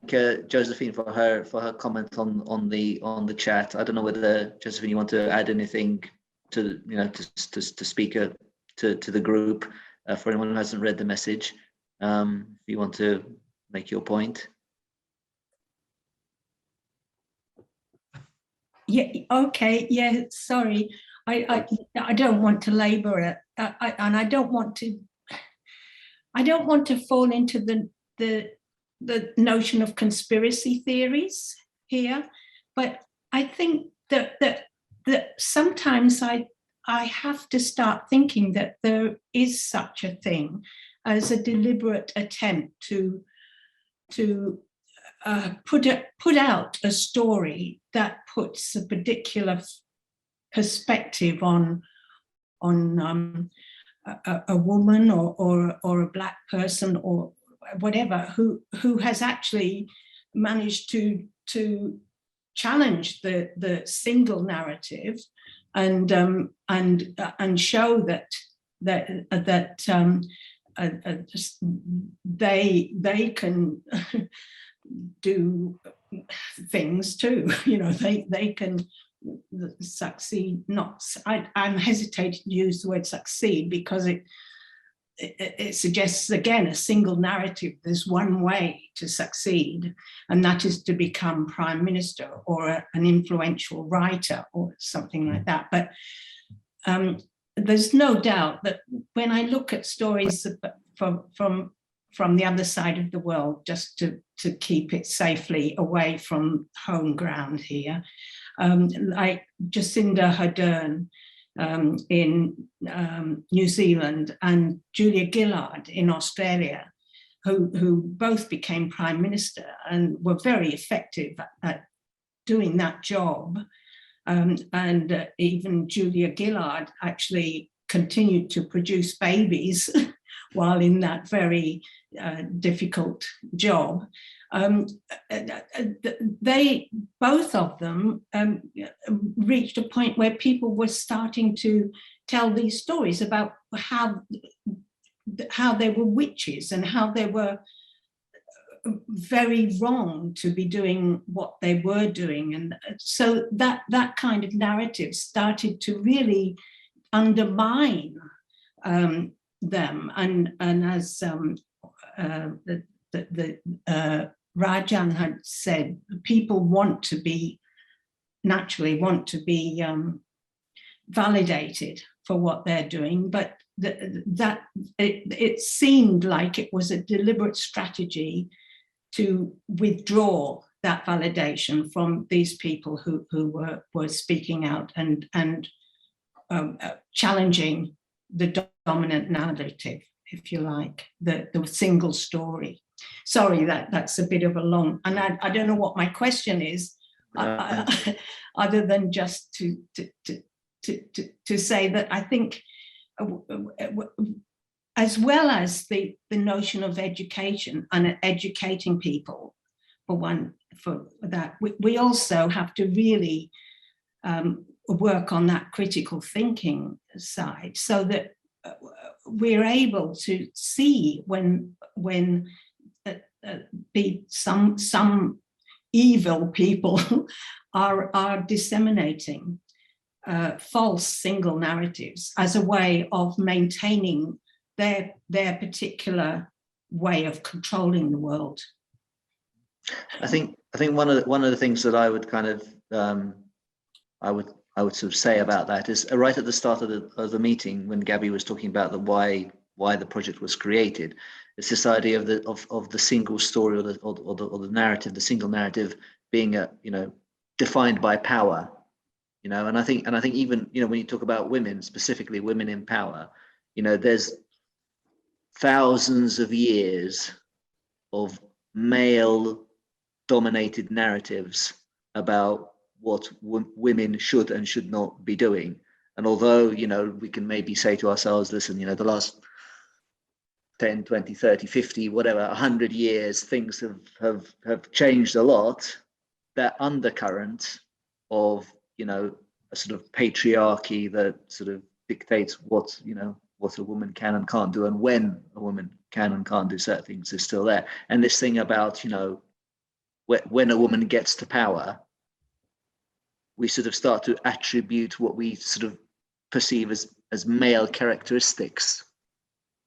Josephine for her comment on the chat. I don't know whether, Josephine, you want to add anything to to speak to the group for anyone who hasn't read the message. If you want to make your point. Yeah. Okay. Yeah. Sorry. I don't want to labour it, and I don't want to fall into the notion of conspiracy theories here, but I think that sometimes I have to start thinking that there is such a thing as a deliberate attempt to put out a story that puts a particular perspective on a woman or a Black person or whatever who has actually managed to challenge the single narrative and show that they can do things too. You know, they can succeed. I'm hesitating to use the word succeed because it suggests, again, a single narrative. There's one way to succeed, and that is to become prime minister or an influential writer or something like that. But there's no doubt that when I look at stories from the other side of the world, just to keep it safely away from home ground here, like Jacinda Ardern in New Zealand and Julia Gillard in Australia, who both became prime minister and were very effective at doing that job. And even Julia Gillard actually continued to produce babies while in that very difficult job. They, both of them, reached a point where people were starting to tell these stories about how they were witches and how they were very wrong to be doing what they were doing. And so that kind of narrative started to really undermine them. And as Rajan had said, people naturally want to be validated for what they're doing, but it seemed like it was a deliberate strategy to withdraw that validation from these people who were speaking out and challenging the dominant narrative, if you like, the single story. Sorry, that's a bit of a long, and I don't know what my question is, other than just to say that I think, as well as the notion of education and educating people, for that, we also have to really work on that critical thinking side, so that we're able to see when some evil people are disseminating false single narratives as a way of maintaining their particular way of controlling the world. I think one of the things that I would kind of I would sort of say about that is right at the start of the meeting, when Gabby was talking about why the project was created. It's this idea of the single story or the narrative, the single narrative being defined by power, and I think even when you talk about women, specifically women in power, there's thousands of years of male dominated narratives about what women should and should not be doing. And although we can maybe say to ourselves, listen, the last 10, 20, 30, 50, whatever, 100 years, things have changed a lot. That undercurrent of a sort of patriarchy that sort of dictates what a woman can and can't do, and when a woman can and can't do certain things, is still there. And this thing about when a woman gets to power, we sort of start to attribute what we sort of perceive as male characteristics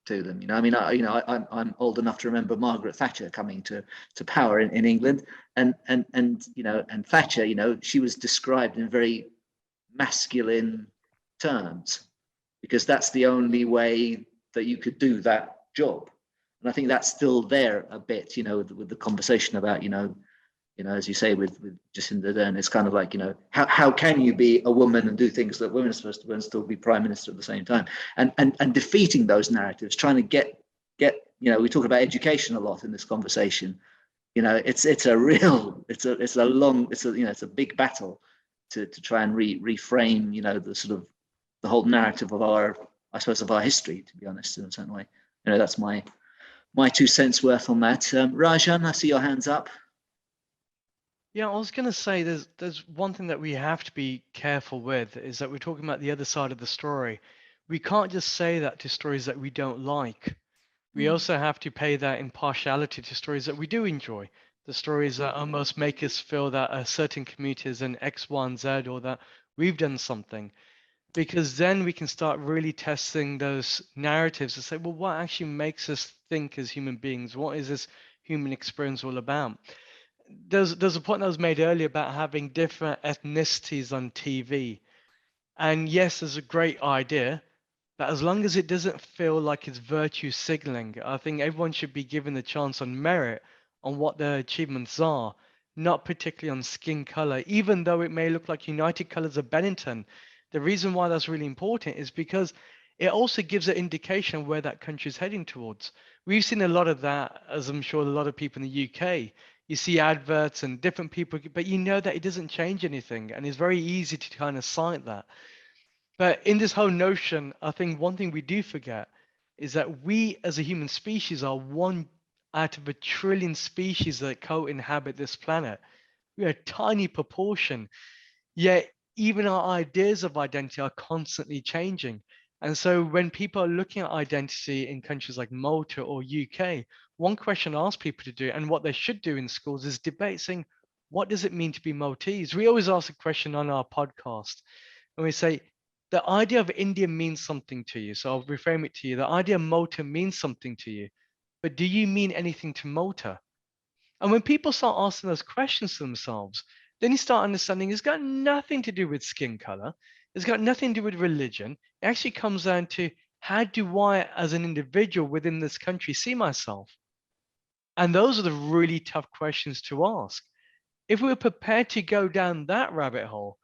to them. I'm old enough to remember Margaret Thatcher coming to power in England, and Thatcher, she was described in very masculine terms, because that's the only way that you could do that job. And I think that's still there a bit, with the conversation about, as you say, with Jacinda Ardern, it's kind of like, how can you be a woman and do things that women are supposed to do and still be prime minister at the same time? And defeating those narratives, trying to get we talk about education a lot in this conversation. It's a big battle to try and reframe, the sort of the whole narrative of our history, to be honest, in a certain way. That's my 2 cents worth on that. Rajan, I see your hands up. Yeah, I was going to say there's one thing that we have to be careful with, is that we're talking about the other side of the story. We can't just say that to stories that we don't like. We also have to pay that impartiality to stories that we do enjoy, the stories that almost make us feel that a certain community is an X, Y, and Z, or that we've done something. Because then we can start really testing those narratives and say, well, what actually makes us think as human beings? What is this human experience all about? There's a point that was made earlier about having different ethnicities on TV. And yes, there's a great idea, but as long as it doesn't feel like it's virtue signaling, I think everyone should be given the chance on merit on what their achievements are, not particularly on skin color, even though it may look like United Colors of Bennington. The reason why that's really important is because it also gives an indication of where that country is heading towards. We've seen a lot of that, as I'm sure a lot of people in the UK. You see adverts and different people, but you know that it doesn't change anything, and it's very easy to kind of cite that. But in this whole notion, I think one thing we do forget is that we as a human species are one out of 1 trillion species that co-inhabit this planet. We are a tiny proportion, yet even our ideas of identity are constantly changing. And so when people are looking at identity in countries like Malta or UK, one question I ask people to do, and what they should do in schools, is debate saying, what does it mean to be Maltese? We always ask a question on our podcast, and we say, the idea of India means something to you. So I'll reframe it to you. The idea of Malta means something to you, but do you mean anything to Malta? And when people start asking those questions to themselves, then you start understanding it's got nothing to do with skin color. It's got nothing to do with religion. It actually comes down to, how do I, as an individual within this country, see myself? And those are the really tough questions to ask. If we were prepared to go down that rabbit hole,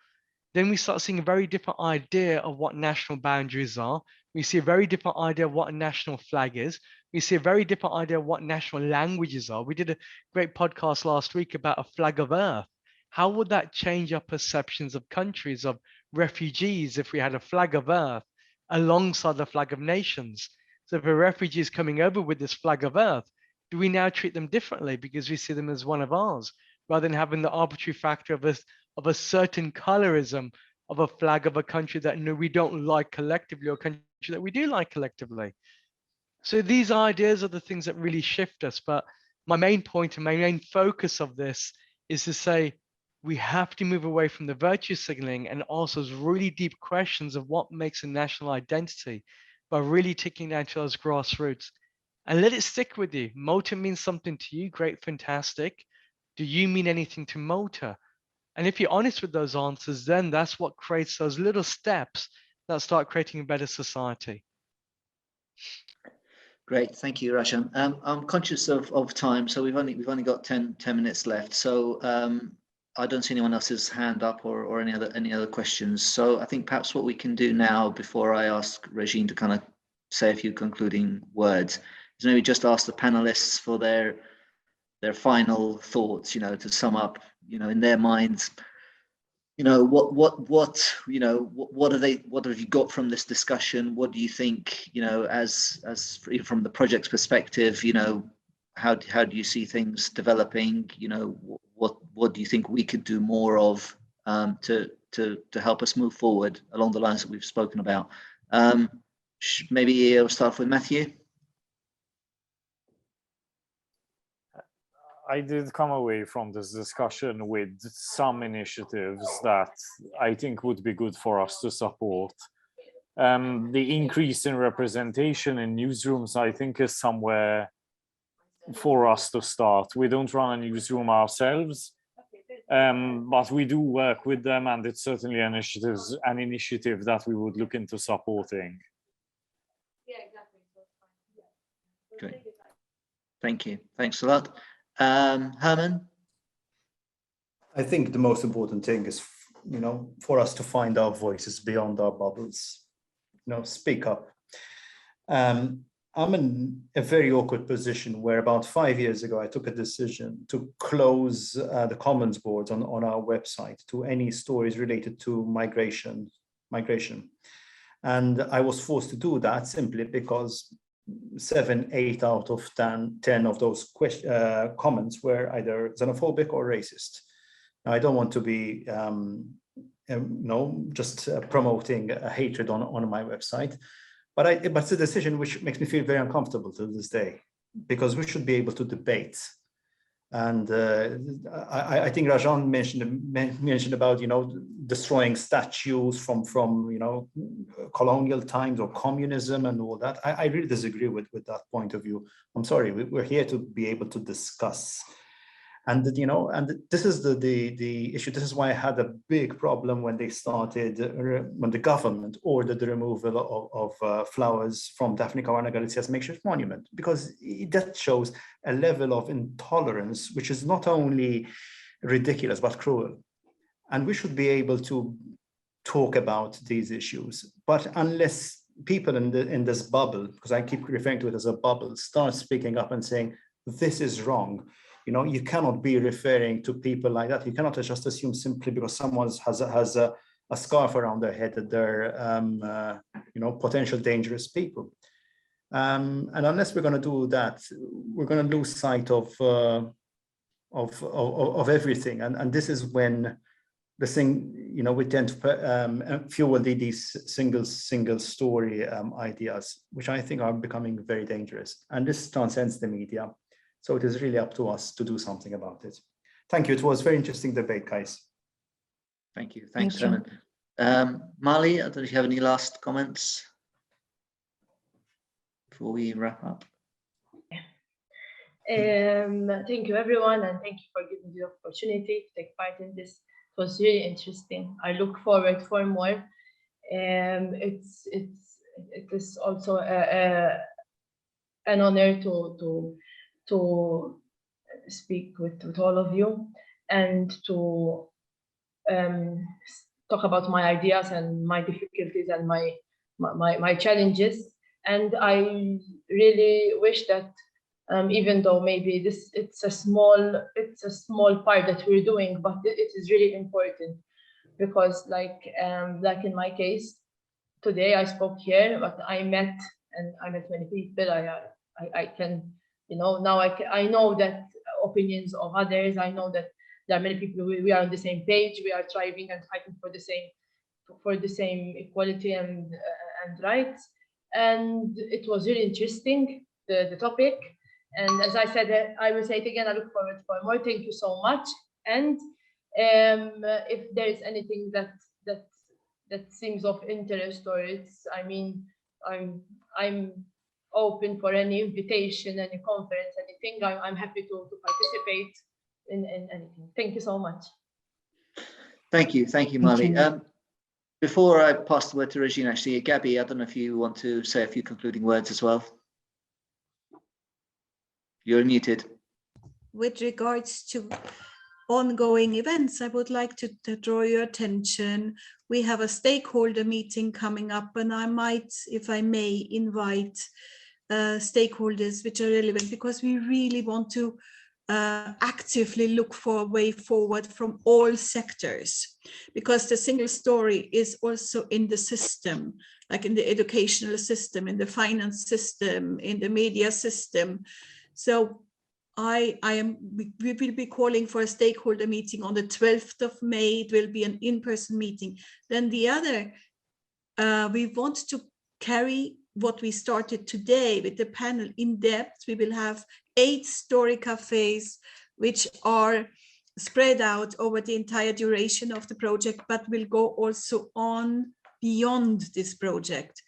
then we start seeing a very different idea of what national boundaries are. We see a very different idea of what a national flag is. We see a very different idea of what national languages are. We did a great podcast last week about a flag of earth. How would that change our perceptions of countries, of refugees, if we had a flag of earth alongside the flag of nations? So if a refugee is coming over with this flag of earth, do we now treat them differently because we see them as one of ours, rather than having the arbitrary factor of a certain colorism of a flag of a country that we don't like collectively, or a country that we do like collectively? So these ideas are the things that really shift us. But my main point and my main focus of this is to say, we have to move away from the virtue signaling and also those really deep questions of what makes a national identity, by really taking down to those grassroots. And let it stick with you. Malta means something to you. Great, fantastic. Do you mean anything to Malta? And if you're honest with those answers, then that's what creates those little steps that start creating a better society. Great, thank you, Rajan. I'm conscious of time, so we've only got 10 minutes left. So I don't see anyone else's hand up or any other questions. So I think perhaps what we can do now, before I ask Regine to kind of say a few concluding words, is maybe just ask the panelists for their final thoughts, to sum up, in their minds, what have you got from this discussion? What do you think, as from the project's perspective, how do you see things developing? What do you think we could do more of to help us move forward along the lines that we've spoken about? Maybe I'll start with Matthew. I did come away from this discussion with some initiatives that I think would be good for us to support. The increase in representation in newsrooms, I think, is somewhere for us to start. We don't run a newsroom ourselves, but we do work with them, and it's certainly an initiative that we would look into supporting. Great. Thank you. Thanks a lot. Herman? I think the most important thing is, for us to find our voices beyond our bubbles, speak up. I'm in a very awkward position where about 5 years ago, I took a decision to close the comments boards on our website to any stories related to migration. And I was forced to do that simply because 7, 8 out of 10 of those comments were either xenophobic or racist. Now, I don't want to be, just promoting a hatred on my website, But it's a decision which makes me feel very uncomfortable to this day, because we should be able to debate. And I think Rajan mentioned about, destroying statues from colonial times or communism and all that. I really disagree with that point of view. I'm sorry, we're here to be able to discuss. And this is the issue. This is why I had a big problem when they started, when the government ordered the removal of flowers from Daphne Caruana Galicia's makeshift monument, because that shows a level of intolerance which is not only ridiculous but cruel. And we should be able to talk about these issues. But unless people in this bubble, because I keep referring to it as a bubble, start speaking up and saying this is wrong. You cannot be referring to people like that. You cannot just assume simply because someone has a scarf around their head that they're, potential dangerous people. And unless we're going to do that, we're going to lose sight of everything. And this is when the thing, we tend to fuel these single story ideas, which I think are becoming very dangerous. And this transcends the media. So it is really up to us to do something about it. Thank you. It was a very interesting debate, guys. Thank you. Thanks, Herman. Maali, I don't know if you have any last comments before we wrap up. Thank you, everyone, and thank you for giving me the opportunity to take part in this. It was really interesting. I look forward for more. It is also an honor to speak with all of you and to talk about my ideas and my difficulties and my challenges. And I really wish that even though maybe it's a small part that we're doing, but it is really important, because like in my case today, I spoke here, but I met many people. I can, now I know that opinions of others. I know that there are many people we are on the same page. We are striving and fighting for the same equality and rights. And it was really interesting, the topic. And as I said, I will say it again, I look forward for more. Thank you so much. And if there is anything that seems of interest, or I'm open for any invitation, any conference, anything. I'm happy to participate in anything. Thank you so much. Thank you, Maali. Before I pass the word to Rajan, actually, Gabby, I don't know if you want to say a few concluding words as well. You're muted. With regards to ongoing events, I would like to draw your attention. We have a stakeholder meeting coming up, and I might, if I may, invite stakeholders which are relevant, because we really want to actively look for a way forward from all sectors, because the single story is also in the system, like in the educational system, in the finance system, in the media system. So we will be calling for a stakeholder meeting on the 12th of May. It will be an in-person meeting. Then the other, we want to carry what we started today with the panel in depth. We will have 8 story cafes, which are spread out over the entire duration of the project, but will go also on beyond this project.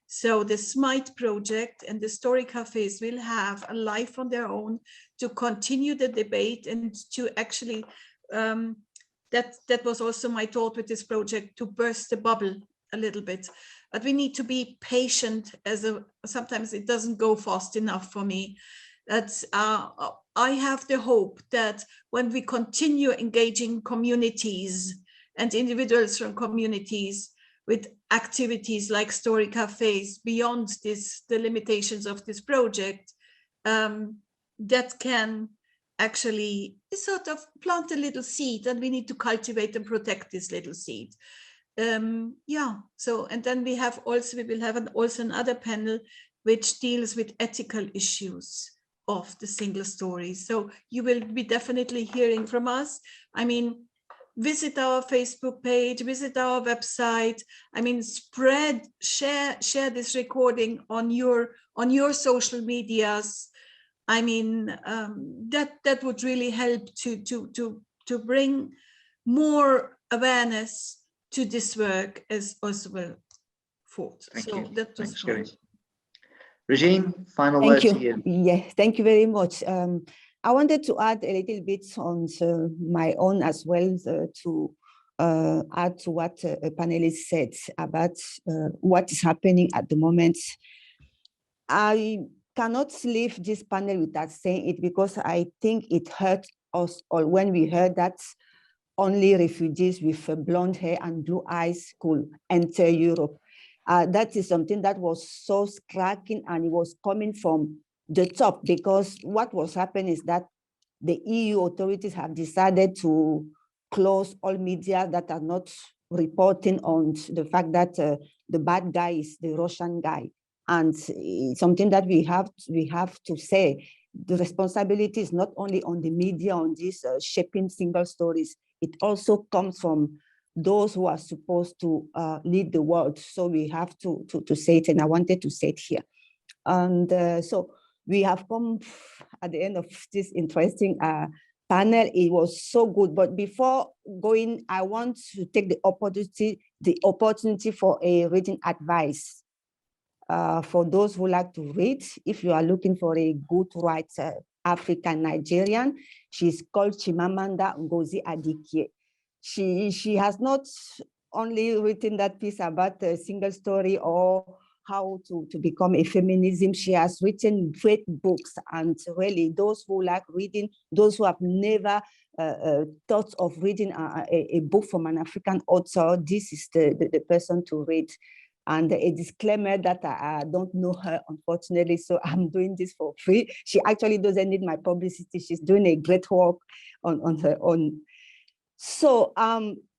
So the SMITE project and the story cafes will have a life on their own to continue the debate and to actually, that was also my thought with this project, to burst the bubble a little bit. But we need to be patient, sometimes it doesn't go fast enough for me. I have the hope that when we continue engaging communities and individuals from communities with activities like story cafes beyond the limitations of this project, that can actually sort of plant a little seed, and we need to cultivate and protect this little seed. So, and then we will have also another panel which deals with ethical issues of the single story. So you will be definitely hearing from us. I mean, visit our Facebook page, visit our website. I mean, share this recording on your social medias. I mean, that would really help to bring more awareness to this work as well thought. Thank so you. that was Thanks, Regine, final Thank word you. to you. Yes, thank you very much. I wanted to add a little bit on my own as well to add to what a panelist said about what is happening at the moment. I cannot leave this panel without saying it because I think it hurt us all when we heard that only refugees with blonde hair and blue eyes could enter Europe. That is something that was so striking, and it was coming from the top, because what was happening is that the EU authorities have decided to close all media that are not reporting on the fact that the bad guy is the Russian guy. And something that we have to say, the responsibility is not only on the media on these shaping single stories, it also comes from those who are supposed to lead the world. So we have to say it, and I wanted to say it here. And so we have come at the end of this interesting panel. It was so good. But before going, I want to take the opportunity for a reading advice. For those who like to read, if you are looking for a good writer, African Nigerian, she's called Chimamanda Ngozi Adichie. She has not only written that piece about a single story or how to become a feminism. She has written great books, and really those who like reading, those who have never thought of reading a book from an African author, this is the person to read. And a disclaimer that I don't know her, unfortunately, so I'm doing this for free. She actually doesn't need my publicity. She's doing a great work on her own. So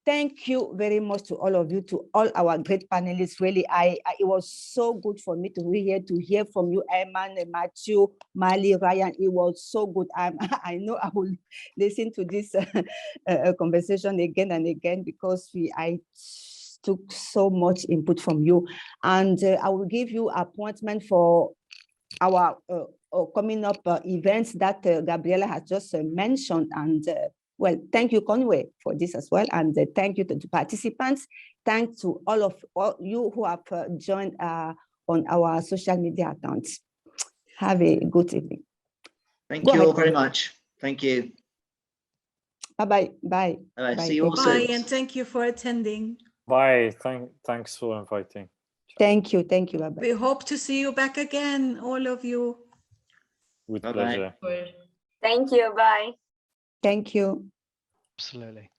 thank you very much to all of you, to all our great panelists. Really, it was so good for me to hear from you, Herman, Matthew, Maali, Rajan. It was so good. I know I will listen to this conversation again and again, because I took so much input from you. And I will give you appointment for our coming up events that Gabriela has just mentioned. And well, thank you, Conway, for this as well. And thank you to the participants. Thanks to all you who have joined on our social media accounts. Have a good evening. Thank you all very much. Thank you. Bye-bye. Bye. Bye. See you all soon. Bye, and thank you for attending. Bye. Thanks for inviting. Thank you. Thank you. Bye-bye. We hope to see you back again, all of you. With pleasure. Thank you. Bye. Thank you. Absolutely.